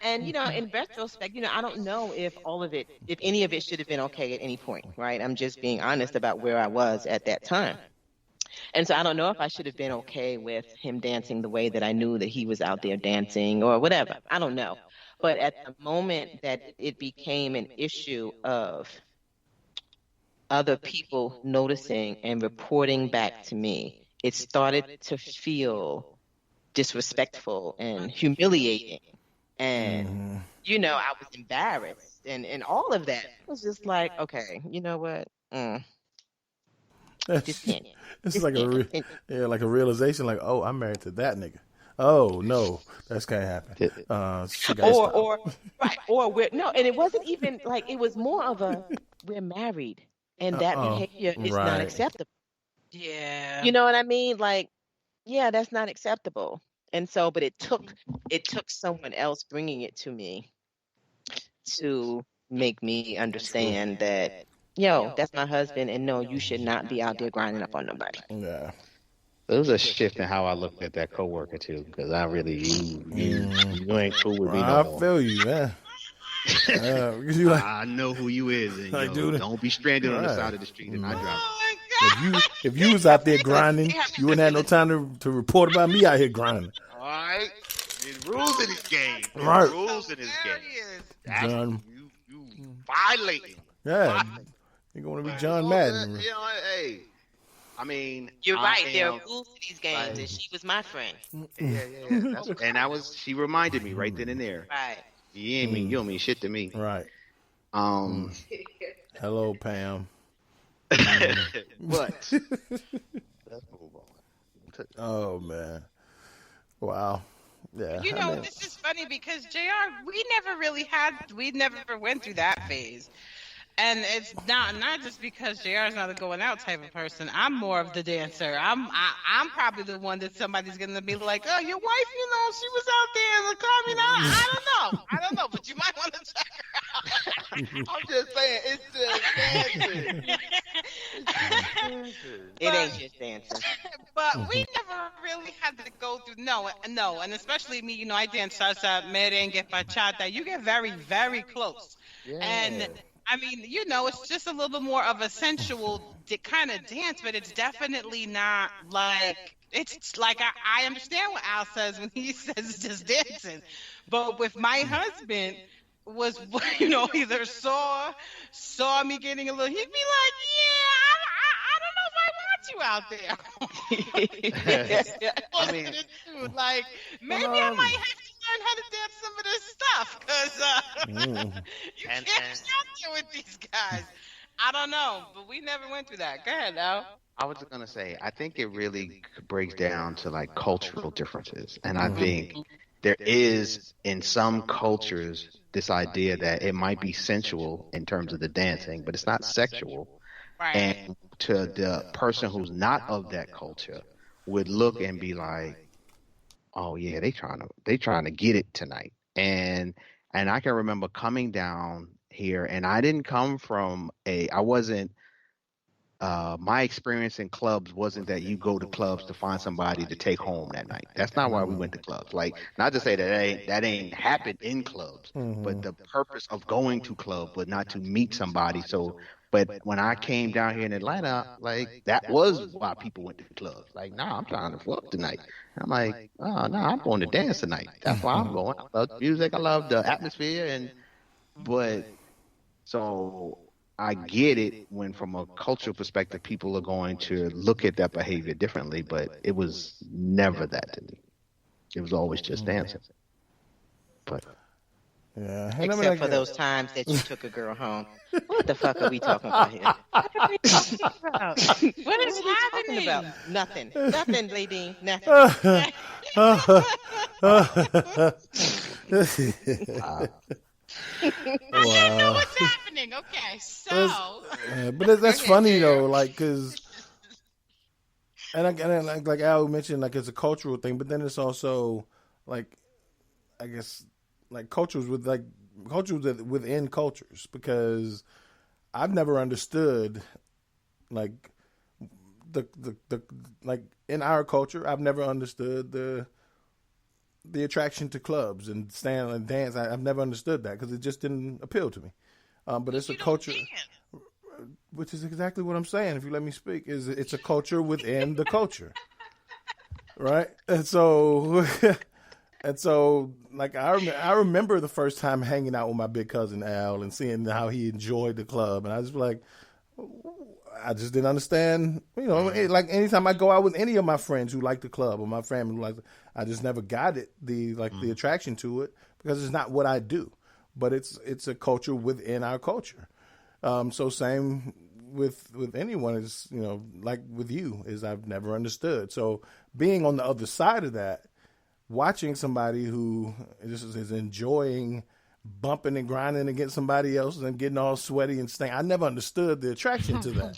And in retrospect, I don't know if any of it should have been okay at any point, right? I'm just being honest about where I was at that time. And so I don't know if I should have been okay with him dancing the way that I knew that he was out there dancing or whatever. I don't know. But at the moment that it became an issue of other people noticing and reporting back to me, it started to feel disrespectful and humiliating. And, I was embarrassed and all of that. It was just like, okay, you know what? It's like a realization, like, oh, I'm married to that nigga. Oh no, that can't happen. And it wasn't even like, it was more of a, we're married and that behavior is not acceptable. Yeah. You know what I mean? Like, yeah, that's not acceptable. And so, but it took someone else bringing it to me to make me understand that, yo, that's my husband, and no, you should not be out there grinding up on nobody. Yeah. There was a shift in how I looked at that coworker too, because I really you ain't cool with me no I more. feel you, man. You like, I know who you is, and like, dude, don't be stranded on the side of the street and I drive. if you was out there grinding, you wouldn't have no time to report about me out here grinding. All right, there's rules in this game. Right. Rules in this game. John, you violating. Yeah, you're going to be John Madden. You know, hey, I mean, you're right. There are rules to these games, and she was my friend. Yeah. She reminded me right then and there. Right. You don't mean shit to me. Right. Hello, Pam. But let's move on. Oh man. Wow. Yeah. You know, this is funny because JR, we never went through that phase. And it's not just because JR is not a going out type of person. I'm more of the dancer. I'm probably the one that somebody's gonna be like, oh, your wife, she was out there in the club. I don't know, but you might want to check her out. I'm just saying, it's just dancing. It ain't just dancing. But we never really had to go through no, and especially me. I dance salsa, merengue, bachata. You get very, very close, and. I mean, it's just a little more of a sensual kind of dance, but it's definitely not like, it's like, I understand what Al says when he says it's just dancing. But with my husband was, either saw me getting a little, he'd be like, I don't know if I want you out there. I mean, like, maybe I might have to learn how to dance some of this stuff, because you can't be out there with these guys. I don't know, but we never went through that. Go ahead, Al. I was just gonna say, I think it really breaks down to like cultural differences, and I think there is in some cultures this idea that it might be sensual in terms of the dancing, but it's not sexual. Right. And to the person who's not of that culture would look and be like, oh yeah, they trying to get it tonight. And I can remember coming down here, and I didn't come from my experience in clubs wasn't that you go to clubs to find somebody to take home that night. That's not why we went to clubs. Like, not to say that ain't happened in clubs, but the purpose of going to club was not to meet somebody. But when I came down here in Atlanta, like, that was why people went to clubs. Like, nah, I'm trying to fuck tonight. I'm like, oh, no, I'm going to dance tonight. That's why I'm going. I love the music. I love the atmosphere. So I get it when from a cultural perspective, people are going to look at that behavior differently, but it was never that to me. It was always just dancing. But... yeah. Except for those times that you took a girl home. What the fuck are we talking about here? What are we talking about? What is happening? About? Nothing, Ladine. Nothing. I don't know what's happening. Okay, so. But that's funny though, like, because. And like Al mentioned, like, it's a cultural thing, but then it's also like, I guess, like cultures within cultures, because I've never understood like the like in our culture, I've never understood the attraction to clubs and stand and dance. I've never understood that because it just didn't appeal to me. But it's a culture, which is exactly what I'm saying. If you let me speak, it's a culture within the culture, right? And so. And so, like, I remember the first time hanging out with my big cousin Al and seeing how he enjoyed the club, and I was like, I just didn't understand. Like anytime I go out with any of my friends who like the club or my family who like, I just never got it the attraction to it because it's not what I do. But it's a culture within our culture. So same with anyone is like with you is I've never understood. So being on the other side of that. Watching somebody who just is enjoying bumping and grinding against somebody else and getting all sweaty and stank. I never understood the attraction to that.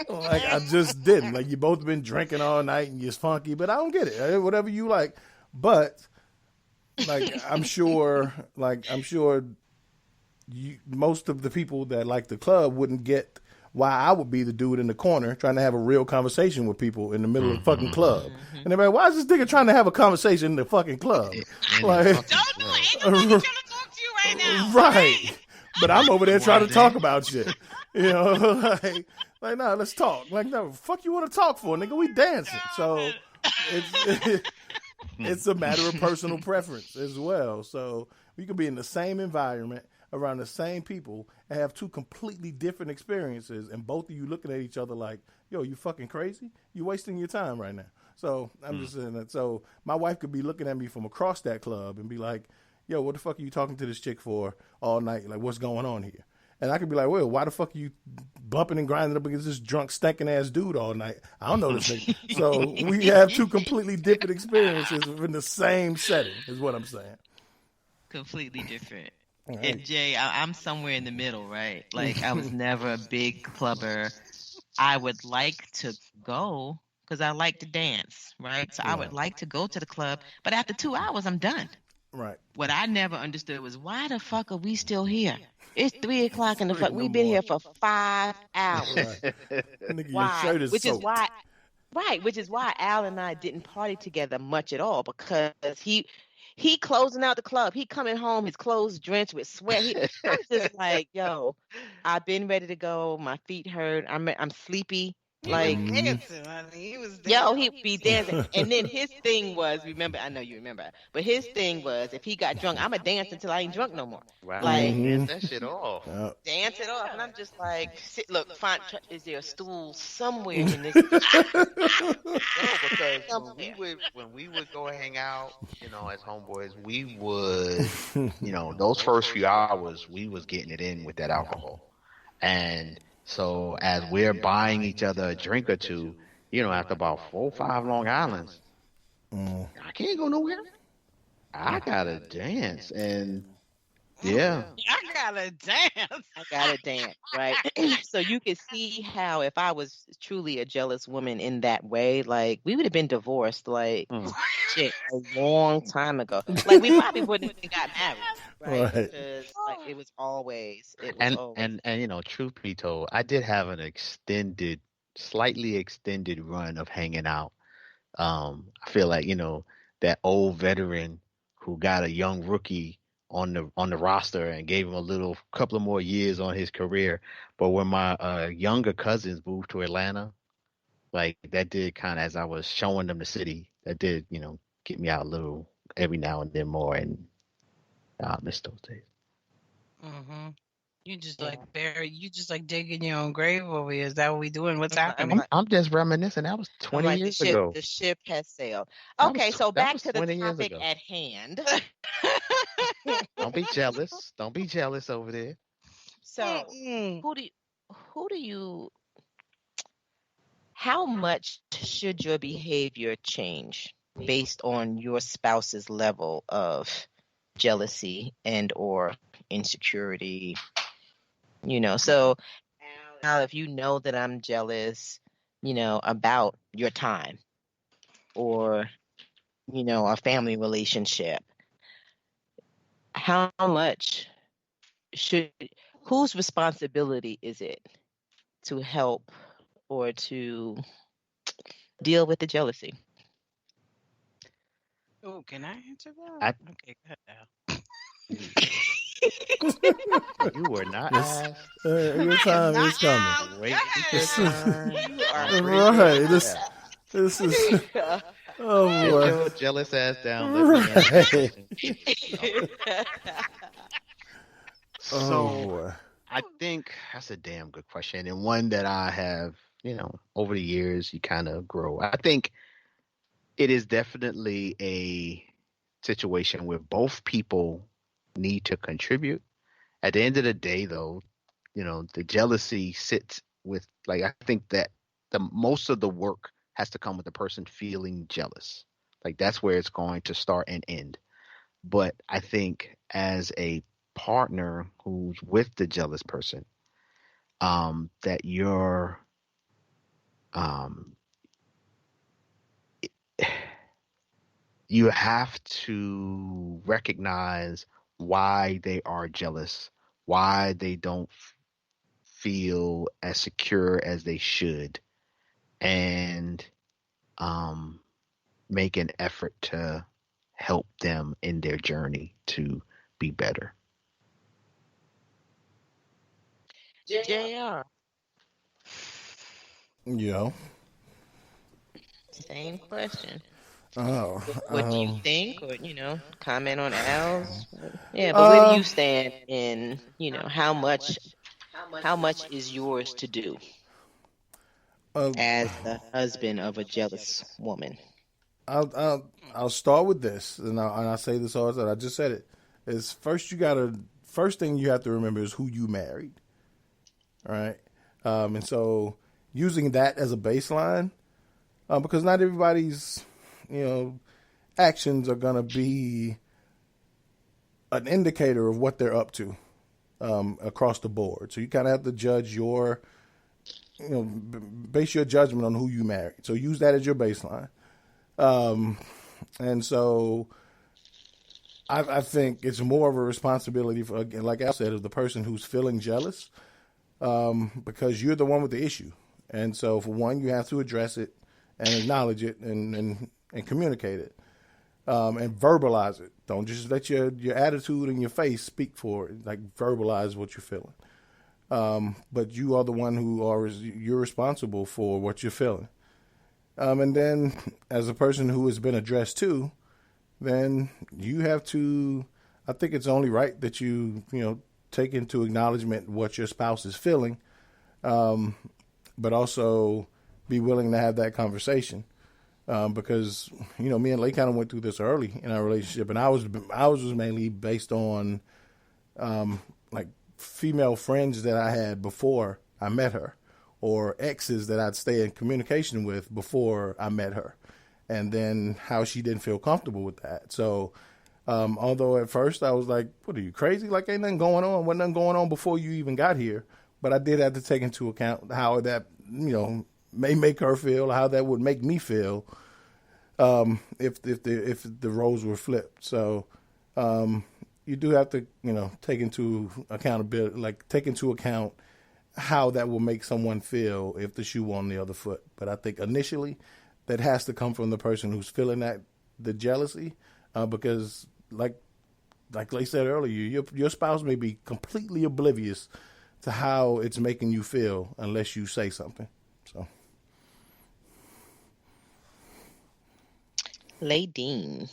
Like I just didn't. Like you both been drinking all night and you're funky, but I don't get it. Whatever you like. But I'm sure most of the people that like the club wouldn't get why I would be the dude in the corner trying to have a real conversation with people in the middle of the fucking club. And they're like, why is this nigga trying to have a conversation in the fucking club? Like, don't do it. Ain't nobody trying to talk to you right now. Right. But I'm over there trying to talk about shit. You know, like no, let's talk. Like, no, fuck you want to talk for, nigga? We dancing. So it's a matter of personal preference as well. So we could be in the same environment around the same people and have two completely different experiences, and both of you looking at each other like, yo, you fucking crazy? You wasting your time right now. So I'm just saying that. So my wife could be looking at me from across that club and be like, yo, what the fuck are you talking to this chick for all night? Like, what's going on here? And I could be like, well, why the fuck are you bumping and grinding up against this drunk, stinking ass dude all night? I don't know this nigga. So we have two completely different experiences in the same setting, is what I'm saying. Completely different. Right. And Jay, I'm somewhere in the middle, right? Like, I was never a big clubber. I would like to go because I like to dance, right? So I would like to go to the club, but after 2 hours, I'm done. Right. What I never understood was, why the fuck are we still here? It's 3 o'clock in the fuck. We've been here for 5 hours. Right. Nigga, Why? your shirt is Which soaked. is why. Right, which is why Al and I didn't party together much at all, because he closing out the club. He coming home, his clothes drenched with sweat. I'm just like, yo, I've been ready to go. My feet hurt. I'm sleepy. He Like, was dancing, honey. He was dancing. yo, he'd be dancing. And then his thing was, remember, I know you remember, but his thing was, if he got drunk, I'm going to dance until I ain't drunk no more. Wow. Like, Dance that shit off. dance it off. And I'm just like, look, is there a stool somewhere in this? No, because when we would go hang out, as homeboys, we would, those first few hours, we was getting it in with that alcohol. And so as we're buying each other a drink or two, after about 4 or 5 Long Islands, I can't go nowhere. I gotta dance. And yeah. I gotta dance. Right? So you can see how if I was truly a jealous woman in that way, like, we would have been divorced, like, shit, a long time ago. Like, we probably wouldn't have got married, right? Because, like, it was always. And truth be told, I did have an slightly extended run of hanging out. I feel like, that old veteran who got a young rookie on the roster and gave him a couple of more years on his career. But when my younger cousins moved to Atlanta, like, that did kind of, as I was showing them the city, that did, get me out a little every now and then more. And I miss those days. Mm-hmm. You just like digging your own grave over here. Is that what we doing? What's happening? I'm just reminiscing. That was 20 years ago. The ship has sailed. Okay, so back to the topic at hand. Don't be jealous. Don't be jealous over there. So, how much should your behavior change based on your spouse's level of jealousy and or insecurity? So now if you know that I'm jealous, about your time or, a family relationship, how much whose responsibility is it to help or to deal with the jealousy? Oh, can I answer that? Okay, go ahead now. You were not asked. Your time is coming. Wait, right. This is. Oh boy. Get your jealous ass down. Right. So, I think that's a damn good question, and one that I have, over the years, you kind of grow. I think it is definitely a situation where both people need to contribute. At the end of the day, though, the jealousy sits with, like, I think that the most of the work has to come with the person feeling jealous. Like, that's where it's going to start and end. But I think as a partner who's with the jealous person, that you're you have to recognize why they are jealous, why they don't feel as secure as they should, and um, make an effort to help them in their journey to be better. JR, Yeah. same question. Oh. What do you think, or comment on Al's? Yeah, but where do Uh, you stand in, how much is yours to do uh, as the husband of a jealous woman? I'll start with this, and I say this all the time. I just said it. Is first thing you have to remember is who you married, right? And so using that as a baseline, because not everybody's, actions are gonna be an indicator of what they're up to across the board. So you kind of have to judge base your judgment on who you married. So use that as your baseline. And so I think it's more of a responsibility for, again, like I said, of the person who's feeling jealous, because you're the one with the issue. And so for one, you have to address it and acknowledge it and communicate it, and verbalize it. Don't just let your attitude and your face speak for it. Like, verbalize what you're feeling. But you are the one you're responsible for what you're feeling. And then, as a person who has been addressed too, then you have to. I think it's only right that you take into acknowledgement what your spouse is feeling, but also be willing to have that conversation, because me and Lay kind of went through this early in our relationship, and I was mainly based on like female friends that I had before I met her, or exes that I'd stay in communication with before I met her, and then how she didn't feel comfortable with that. So, although at first I was like, what are you, crazy? Like, ain't nothing going on. Wasn't nothing going on before you even got here. But I did have to take into account how that, may make her feel, how that would make me feel, if the roles were flipped. So, you do have to, take into account how that will make someone feel if the shoe on the other foot. But I think initially that has to come from the person who's feeling the jealousy, because like they said earlier, your spouse may be completely oblivious to how it's making you feel unless you say something. So, Ladine.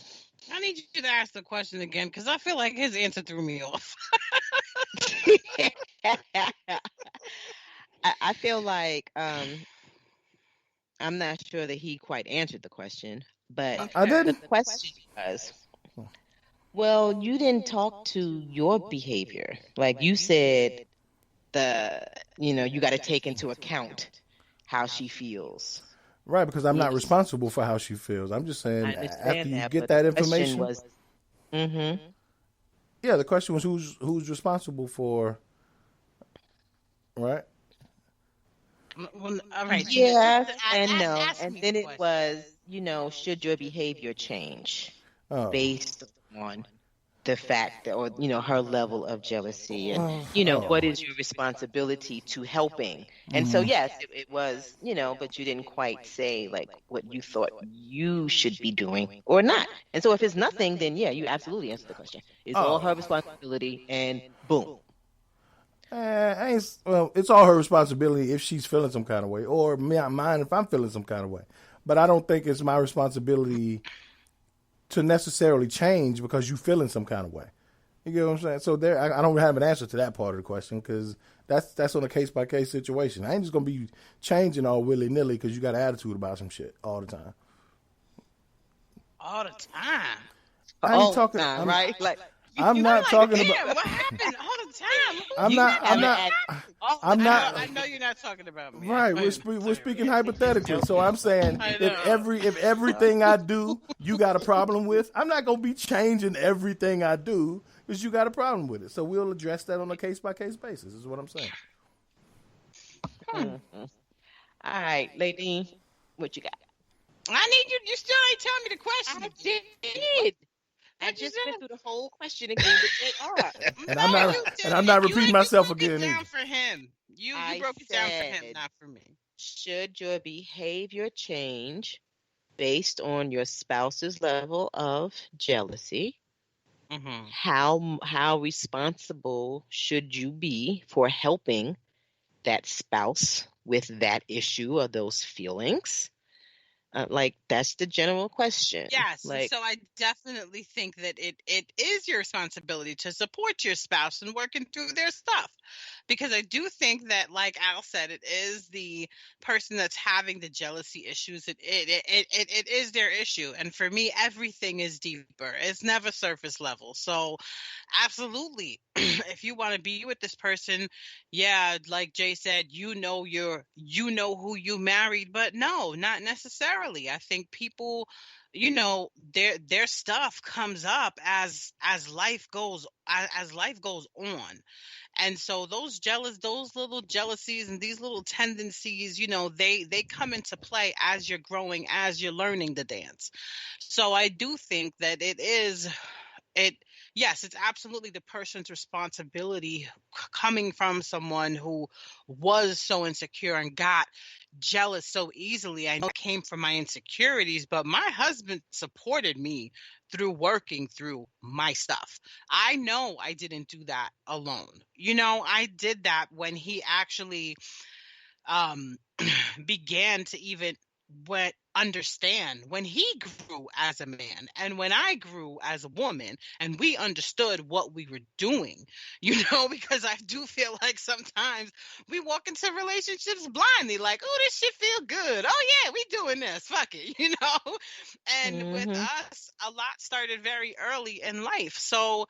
I need you to ask the question again, because I feel like his answer threw me off. I feel like I'm not sure that he quite answered the question, but I didn't. the question was, well, you didn't talk to your behavior. Like you said, you got to take into account how she feels. Right, because I'm not responsible for how she feels. I'm just saying, after you get that information. Yeah, the question was who's responsible for, right? Well, all right. Yes and no. And then it was, should your behavior change based on the fact that, or, her level of jealousy, and, what is your responsibility to helping? And so, yes, it was, but you didn't quite say like what you thought you should be doing or not. And so if it's nothing, then yeah, you absolutely answer the question. It's all her responsibility, and boom. It's all her responsibility if she's feeling some kind of way, or mine if I'm feeling some kind of way. But I don't think it's my responsibility to necessarily change because you feeling some kind of way. You get what I'm saying? So I don't have an answer to that part of the question, because that's on a case by case situation. I ain't just gonna be changing all willy nilly because you got an attitude about some shit all the time. All the time. I ain't talking. Right? Like. I'm not talking about. What happened all the time? I'm not. I know you're not talking about me. Right, we're speaking hypothetically. So I'm saying if everything I do you got a problem with, I'm not gonna be changing everything I do because you got a problem with it. So we'll address that on a case by case basis. Is what I'm saying. All right, Ladine, what you got? I need you. You still ain't telling me the question. I did. I What you just went said? through the whole question again with JR. And No, I'm not you and did I'm it. not repeating You myself broke it again either. down for him. You I broke it down for him, said, not for me. should your behavior change based on your spouse's level of jealousy? Mm-hmm. How responsible should you be for helping that spouse with that issue or those feelings? Like, that's the general question. Yes, and Like, so I definitely think that it is your responsibility to support your spouse in working through their stuff, because I do think that, like Al said, it is the person that's having the jealousy issues. It is their issue, and for me, everything is deeper. It's never surface level. So, absolutely, if you want to be with this person, yeah, like Jay said, you know who you married, but no, not necessarily. I think people, their stuff comes up as life goes as life goes on. And so those little jealousies and these little tendencies, they come into play as you're growing, as you're learning the dance. So I do think that it yes, it's absolutely the person's responsibility, coming from someone who was so insecure and got jealous so easily. I know it came from my insecurities, but my husband supported me through working through my stuff. I know I didn't do that alone. I did that when he actually um began to even understand, when he grew as a man and when I grew as a woman, and we understood what we were doing, because I do feel like sometimes we walk into relationships blindly, like, oh, this shit feel good. Oh yeah, we doing this. Fuck it, And with us, a lot started very early in life. So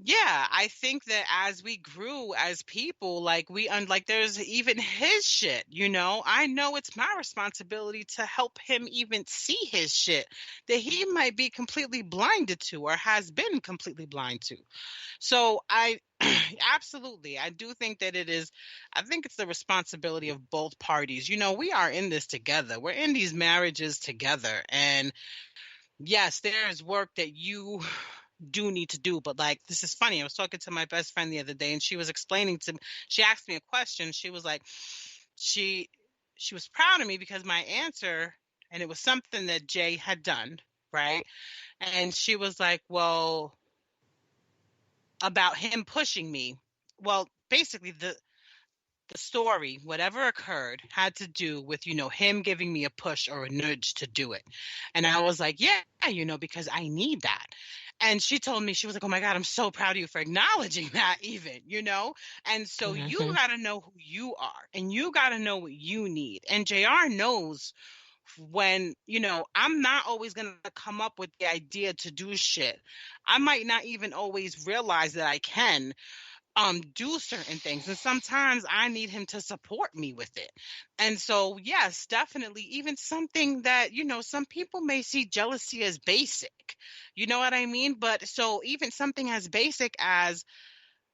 yeah, I think that as we grew as people, like like there's even his shit, I know it's my responsibility to help him even see his shit that he might be completely blinded to or has been completely blind to. So I absolutely, I do think that I think it's the responsibility of both parties. We are in this together. We're in these marriages together. And yes, there's work that you do need to do, but like, this is funny. I was talking to my best friend the other day, and she was explaining to me, she asked me a question. She was like, she was proud of me because my answer, and it was something that Jay had done, right? And she was like, well, about him pushing me. Well, basically the story, whatever occurred, had to do with, him giving me a push or a nudge to do it. And I was like, yeah, because I need that. And she told me, she was like, oh my God, I'm so proud of you for acknowledging that even, And so you got to know who you are, and you got to know what you need. And JR knows when, I'm not always going to come up with the idea to do shit. I might not even always realize that I can do certain things, and sometimes I need him to support me with it. And so yes, definitely, even something that, some people may see jealousy as basic, you know what I mean? But so even something as basic as,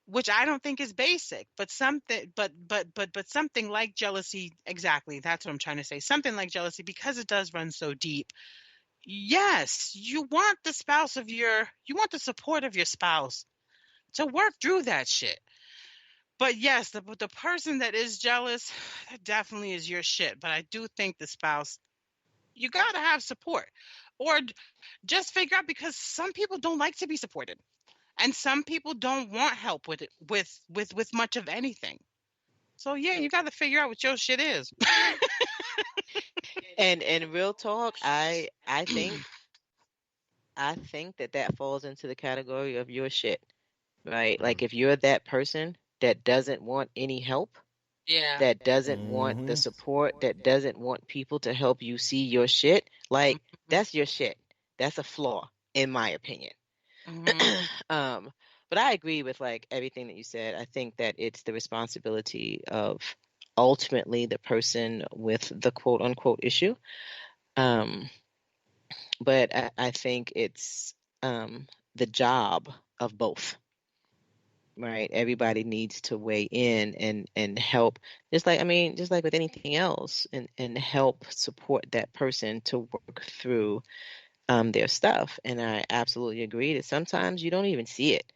which I don't think is basic, but something, but something like jealousy, exactly, that's what I'm trying to say, something like jealousy, because it does run so deep. Yes, you want you want the support of your spouse to work through that shit. But yes, the person that is jealous, that definitely is your shit. But I do think the spouse, you gotta have support, or just figure out, because some people don't like to be supported, and some people don't want help with it, with much of anything. So yeah, you gotta figure out what your shit is. and real talk, I think that falls into the category of your shit, right? Like, if you're that person that doesn't want any help, Yeah. that doesn't want the support, that doesn't want people to help you see your shit, like, that's your shit. That's a flaw, in my opinion. um, but I agree with like everything that you said. I think that it's the responsibility of ultimately the person with the quote unquote issue. Um, but I think it's the job of both. right? Everybody needs to weigh in and help, just like with anything else, and help support that person to work through their stuff. And I absolutely agree that sometimes you don't even see it,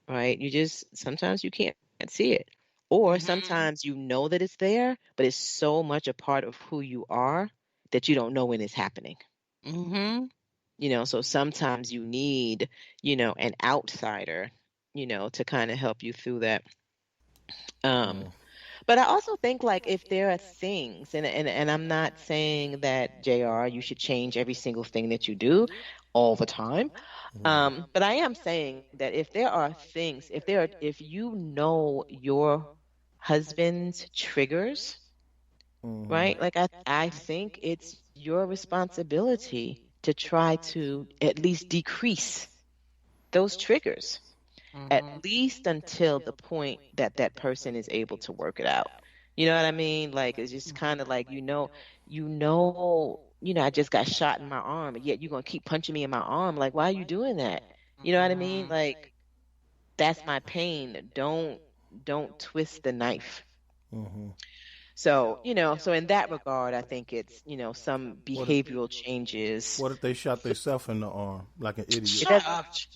right? Sometimes you can't see it. Or sometimes you know that it's there, but it's so much a part of who you are that you don't know when it's happening. So sometimes you need, an outsider, to kind of help you through that. But I also think, like, if there are things, and I'm not saying that, JR, you should change every single thing that you do all the time. But I am saying that if there are things, if you know your husband's triggers, right? Like, I think it's your responsibility to try to at least decrease those triggers, at least until the point that that person is able to work it out. You know what I mean? Like, it's just kind of like, I just got shot in my arm, and yet you're going to keep punching me in my arm. Like, why are you doing that? You know what I mean? Like, that's my pain. Don't twist the knife. So, so in that regard, I think it's, some behavioral changes. What if they shot themselves in the arm like an idiot?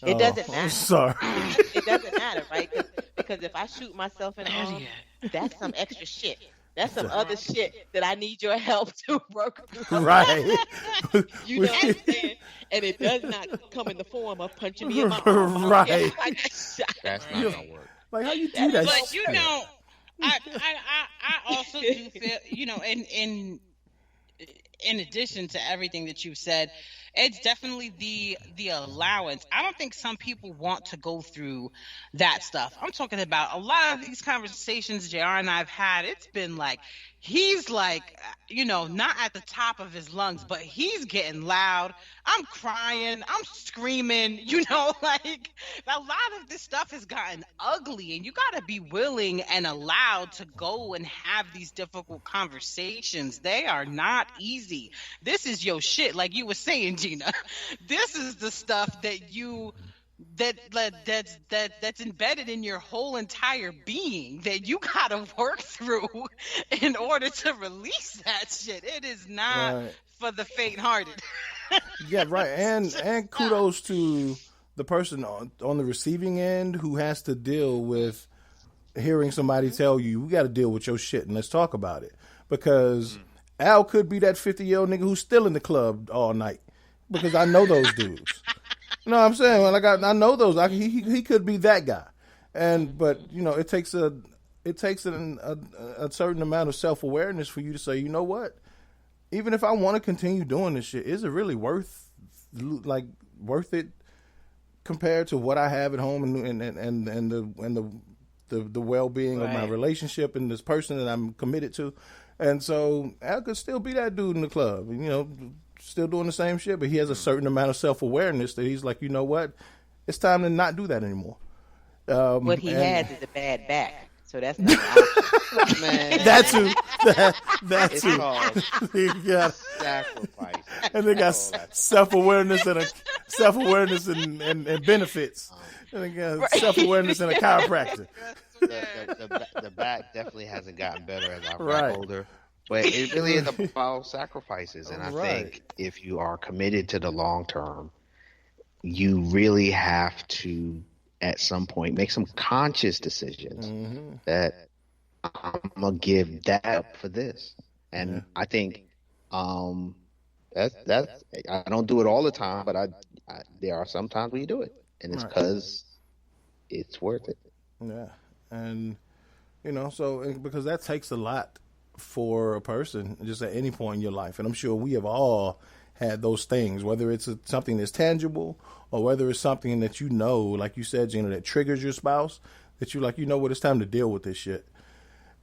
It doesn't matter. Sorry. It doesn't matter, right? Because if I shoot myself in the arm, that's some extra shit. That's some other shit that I need your help to work through. Right. You know what I'm saying? And it does not come in the form of punching me in my arm. Right. That's not going to work. Like, how you do that? But, I also do feel, in addition to everything that you've said, it's definitely the allowance. I don't think some people want to go through that stuff. I'm talking about a lot of these conversations JR and I've had. It's been like, he's like, not at the top of his lungs, but he's getting loud. I'm crying. I'm screaming, like, a lot of this stuff has gotten ugly, and you got to be willing and allowed to go and have these difficult conversations. They are not easy. This is your shit, like you were saying, Gina. This is the stuff that's embedded in your whole entire being that you gotta work through in order to release that shit. It is not for the faint-hearted. Yeah, right. And kudos to the person on the receiving end who has to deal with hearing somebody tell you, we got to deal with your shit and let's talk about it. Because Al could be that 50-year-old nigga who's still in the club all night. Because I know those dudes. You know what I'm saying? Like, I know those. He could be that guy. But it takes a certain amount of self-awareness for you to say, you know what? Even if I want to continue doing this shit, is it really worth it compared to what I have at home and the well-being of my relationship and this person that I'm committed to? And so Al could still be that dude in the club, still doing the same shit, but he has a certain amount of self-awareness that he's like, you know what? It's time to not do that anymore. What he has is a bad back. So that's not man. That too. That it's too. called sacrifice. And they got self-awareness and benefits. And they got self-awareness and a chiropractor. The back definitely hasn't gotten better as I've gotten older. But it really is about sacrifices. And I think if you are committed to the long term, you really have to, at some point, make some conscious decisions that I'm going to give that up for this. And I think that's I don't do it all the time, but there are some times when you do it. And it's because it's worth it. Yeah. And, so because that takes a lot for a person just at any point in your life. And I'm sure we have all had those things, whether it's something that's tangible or whether it's something that like you said, Gina, that triggers your spouse, that you're like, what, it's time to deal with this shit.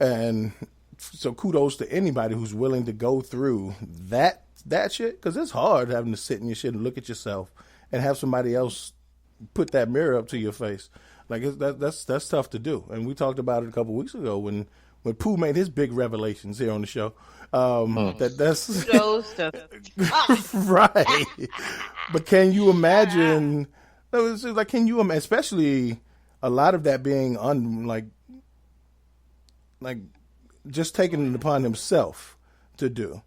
And so kudos to anybody who's willing to go through that shit, because it's hard having to sit in your shit and look at yourself and have somebody else put that mirror up to your face. Like, that's tough to do. And we talked about it a couple weeks ago when Pooh made his big revelations here on the show. That's right. But can you imagine? Can you imagine, especially a lot of that being like just taking it upon himself to do,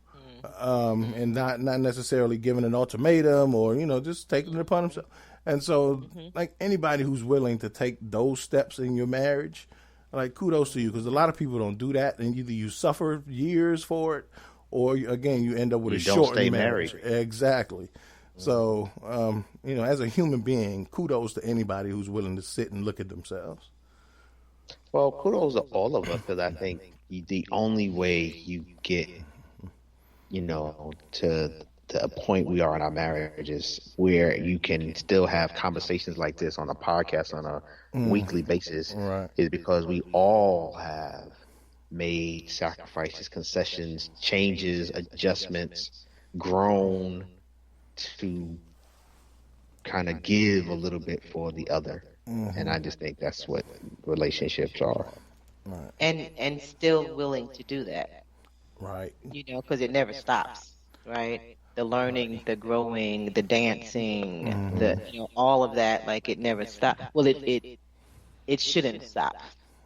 and not necessarily giving an ultimatum or just taking it upon himself. And so, like anybody who's willing to take those steps in your marriage, like kudos to you, because a lot of people don't do that, and either you suffer years for it, or again you end up with a shortened marriage. Exactly. So, as a human being, kudos to anybody who's willing to sit and look at themselves. Well, kudos to all of us, because I think the only way you get, to a point we are in our marriage is where you can still have conversations like this on a podcast on a weekly basis, is because we all have made sacrifices, concessions, changes, adjustments, grown to kind of give a little bit for the other. And I just think that's what relationships are. And still willing to do that. Right. Because it never stops, right? The learning, the growing, the dancing, the all of that, like it never stops. Well, it shouldn't stop,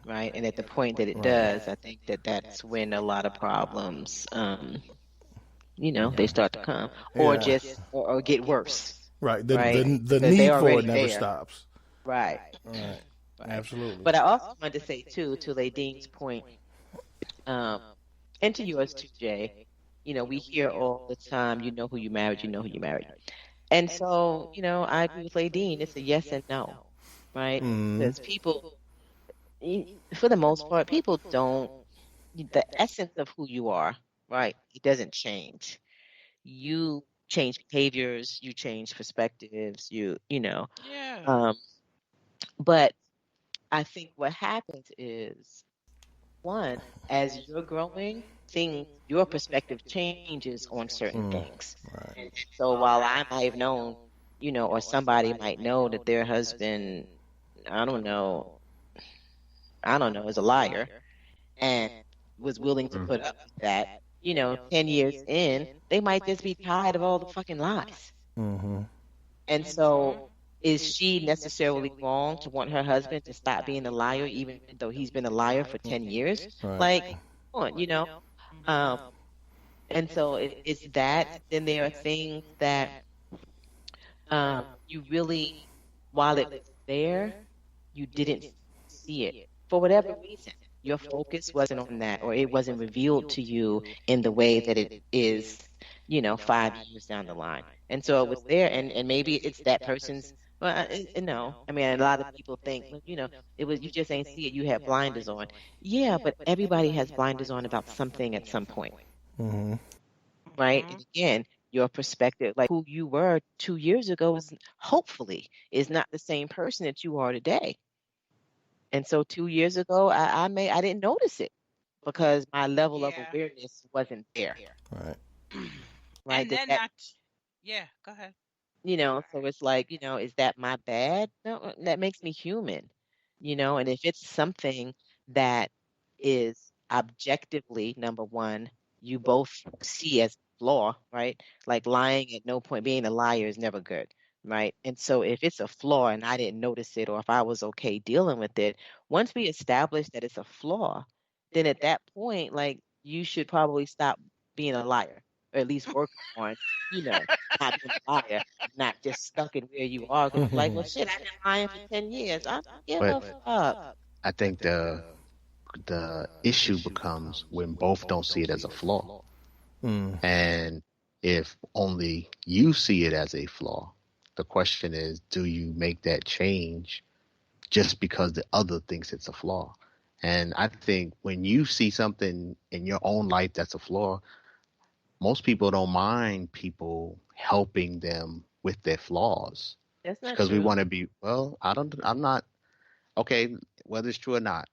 right? And at the point that it does, I think that's when a lot of problems, they start to come, or or get worse. Right. The need for it never stops. Right. Right. Absolutely. But I also wanted to say too, to Ladine's point, and to yours too, Jay. We hear all the time, you know who you married, And so, I agree with Ladine. It's a yes and no, right? Because people, for the most part, people don't, the essence of who you are, right? It doesn't change. You change behaviors, you change perspectives, but I think what happens is, one, as you're growing, your perspective changes on certain things. Right. So while I might have known, or somebody might know that their husband, I don't know, is a liar, and was willing to put up with that, 10 years in, they might just be tired of all the fucking lies. And so, is she necessarily wrong to want her husband to stop being a liar, even though he's been a liar for 10 years? Right. Like, come on, and so it's that. Then there are things that you really, while it was there, you didn't see it for whatever reason. Your focus wasn't on that, or it wasn't revealed to you in the way that it is, 5 years down the line. And so it was there, and maybe it's that person's. Well, no. I mean, a lot of people think, it was, you just ain't see it. You had blinders on. Yeah, but everybody has blinders on about something at some point. Right? And again, your perspective, like who you were 2 years ago, hopefully is not the same person that you are today. And so 2 years ago, I didn't notice it because my level of awareness wasn't there. Right. Right. And then go ahead. So it's like, is that my bad? No, that makes me human, and if it's something that is objectively, number one, you both see as a flaw, right? Like lying at no point, being a liar is never good, right? And so if it's a flaw and I didn't notice it, or if I was okay dealing with it, once we establish that it's a flaw, then at that point, like, you should probably stop being a liar. Or at least work on, not being a liar, not just stuck in where you are. Like, well, shit, I've been lying for 10 years. I give a fuck. I think the issue becomes when both don't see it as a flaw. And if only you see it as a flaw, the question is, do you make that change just because the other thinks it's a flaw? And I think when you see something in your own life that's a flaw, most people don't mind people helping them with their flaws. That's not because true. we want to be, I'm not, okay, whether it's true or not.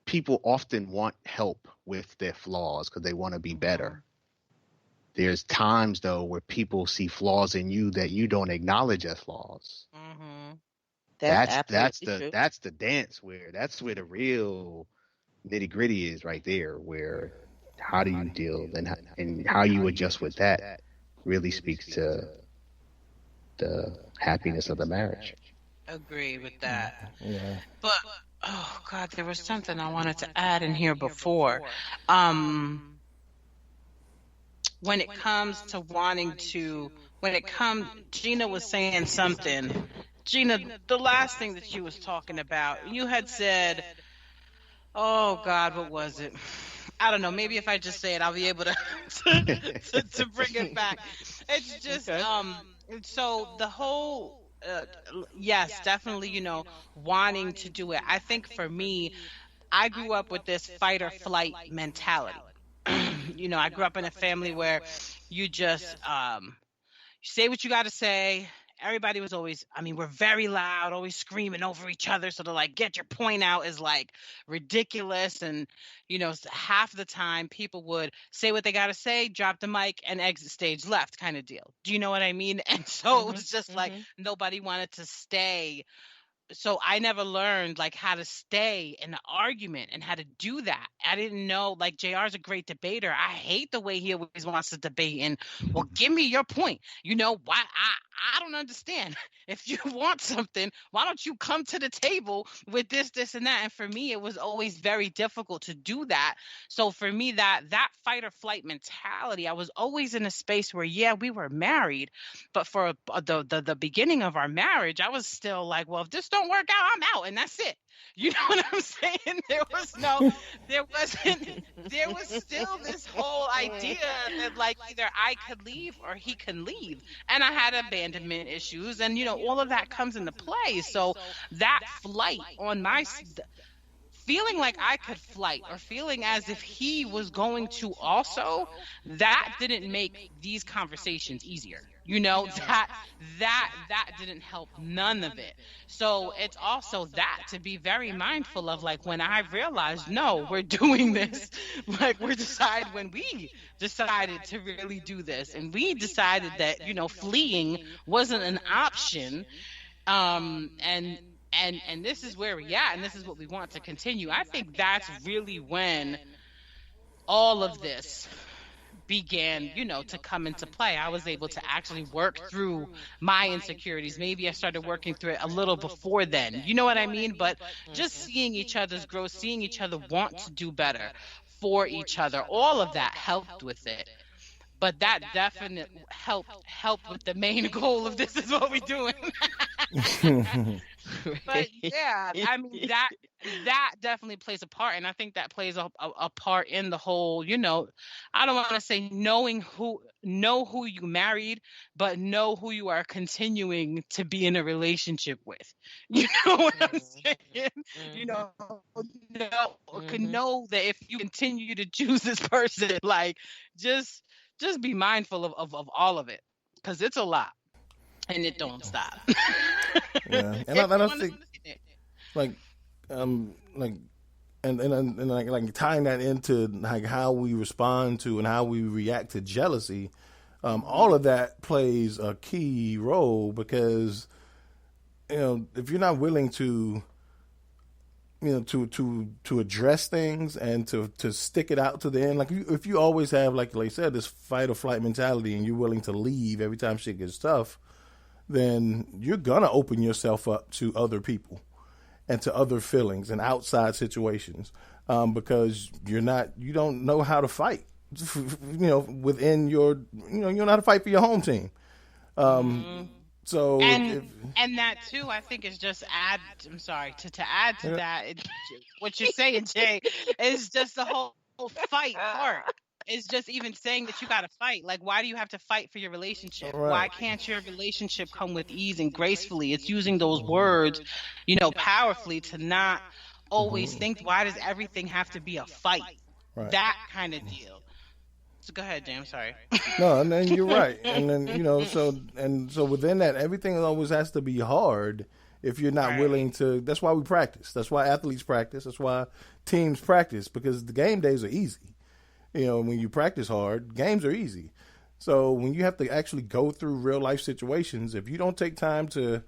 People often want help with their flaws because they want to be better. There's times, though, where people see flaws in you that you don't acknowledge as flaws. That's the dance that's where the real nitty gritty is right there, where how do you deal and how you adjust with that really speaks to the happiness of the marriage. Agree with that. Yeah. But oh God, there was something I wanted to add in here before. Um, when it comes to wanting to, when it comes, Gina was saying something. Gina, the last thing that you was talking about, you had said, oh God, what was it? I don't know. Maybe if I just say it, I'll be able to to bring it back. It's just so the whole yes, definitely, wanting to do it. I think for me, I grew up with this fight or flight mentality. I grew up in a family where you just you say what you got to say. Everybody was always, we're very loud, always screaming over each other. So to like get your point out is like ridiculous. And, half the time people would say what they got to say, drop the mic and exit stage left kind of deal. Do you know what I mean? And so it was just like nobody wanted to stay. So I never learned like how to stay in the argument and how to do that. I didn't know, like JR's a great debater. I hate the way he always wants to debate and, well, give me your point. Why I don't understand. If you want something, why don't you come to the table with this and that? And for me, it was always very difficult to do that. So for me, that fight or flight mentality, I was always in a space where, yeah, we were married, but for the beginning of our marriage, I was still like, well, if this don't work out, I'm out, and that's it. You know what I'm saying? There was still this whole idea that like either I could leave or he can leave. And I had abandonment issues and, all of that comes into play. So that flight on feeling like I could flight or feeling as if he was going to also, that didn't make these conversations easier. That didn't help none of it. So it's also that to be very mindful of, like, when I realized, no, we're doing this, like when we decided to really do this and we decided that, fleeing wasn't an option. And this is where we're at and this is what we want to continue. I think that's really when all of this began, to come into play. I was able to actually work through my insecurities. Maybe I started working through it a little before then. You know what I mean? But just seeing each other's growth, seeing each other want to do better for each other, all of that helped with it. But that definitely helped with the main goal of this is what we're doing. But yeah, that definitely plays a part, and I think that plays a part in the whole, I don't want to say know who you married, but know who you are continuing to be in a relationship with. You know what I'm saying? Know that if you continue to choose this person, like just be mindful of all of it, because it's a lot and it don't stop. Yeah, and I think like tying that into like how we respond to and how we react to jealousy, all of that plays a key role, because if you're not willing to to address things and to stick it out to the end, like if you always have, like I said, this fight or flight mentality and you're willing to leave every time shit gets tough, then you're gonna open yourself up to other people and to other feelings and outside situations, because you don't know how to fight, within your, you don't know how to fight for your home team. So and that too, I think is just to add to that. What you're saying, Jay, is just the whole fight part. It's just even saying that you got to fight. Like, why do you have to fight for your relationship? Right. Why can't your relationship come with ease and gracefully? It's using those words, powerfully, to not always think, why does everything have to be a fight? Right. That kind of deal. So go ahead, Jay. I'm sorry. No, and then you're right. And then, so within that, everything always has to be hard if you're not willing to. That's why we practice. That's why athletes practice. That's why teams practice, because the game days are easy. When you practice hard, games are easy. So when you have to actually go through real life situations, if you don't take time to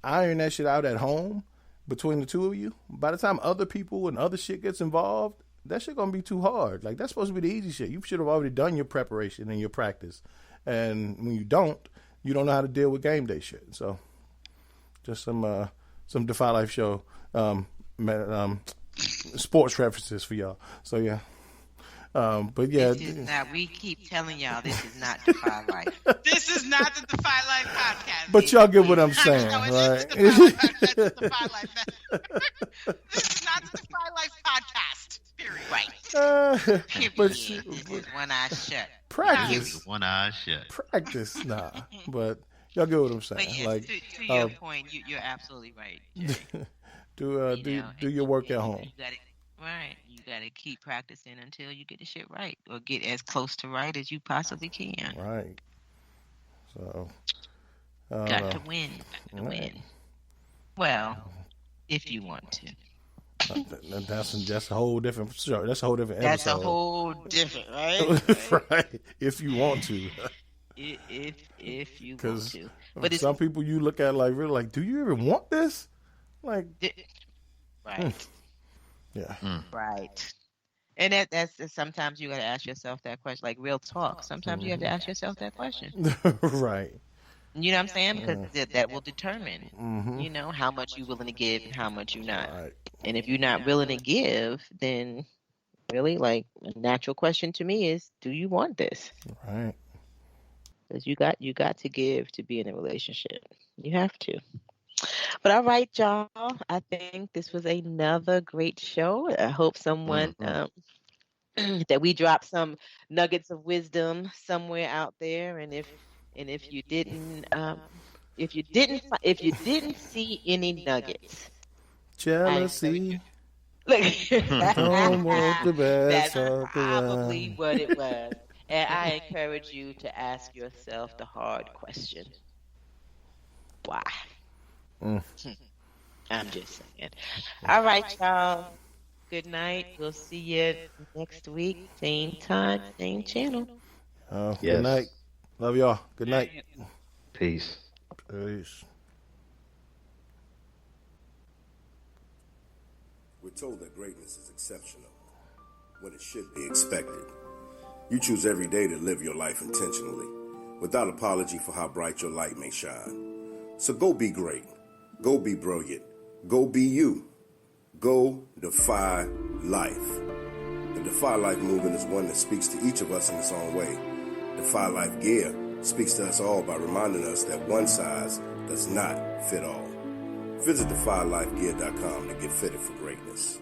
iron that shit out at home between the two of you, by the time other people and other shit gets involved, that shit gonna be too hard. Like, that's supposed to be the easy shit. You should have already done your preparation and your practice. And when you don't know how to deal with game day shit. So Just some Defy Life show sports references for y'all. So yeah. But yeah, this is not, we keep telling y'all this is not Defy Life. This is not the Defy Life podcast. But y'all get what I'm saying, right? This is not the Defy Life podcast. Period. Right. But this is one eye shut. Practice. One eye shut. Practice, nah. But y'all get what I'm saying. But yes, like to your point, you're absolutely right, Jay. do your work at home. Right. You got to keep practicing until you get the shit right, or get as close to right as you possibly can. Right. So. Got to win. Win. Well, if you want to. That's a whole different show. That's a whole different episode. That's a whole different, right? Right. If you want to. If you want to. But some people you look at like really like, do you even want this? Like. Right. Yeah. Right. And that's sometimes you got to ask yourself that question, like real talk. Sometimes you have to ask yourself that question. Right. You know what I'm saying? Because that will determine, you know, how much you're willing to give and how much you're not. Right. And if you're not willing to give, then really, like, a natural question to me is, do you want this? Right. Because you got to give to be in a relationship. You have to. But all right, y'all. I think this was another great show. I hope someone that we dropped some nuggets of wisdom somewhere out there. And if you didn't see any nuggets, jealousy. Look, Don't want the best that's probably what it was. And I encourage you to ask yourself the hard question: why? I'm just saying. All right, y'all. Good night. We'll see you next week. Same time, same channel. Yes. Good night. Love y'all. Good night. Peace. Peace. We're told that greatness is exceptional when it should be expected. You choose every day to live your life intentionally, without apology for how bright your light may shine. So go be great. Go be brilliant. Go be you. Go defy life. The Defy Life movement is one that speaks to each of us in its own way. Defy Life Gear speaks to us all by reminding us that one size does not fit all. Visit defylifegear.com to get fitted for greatness.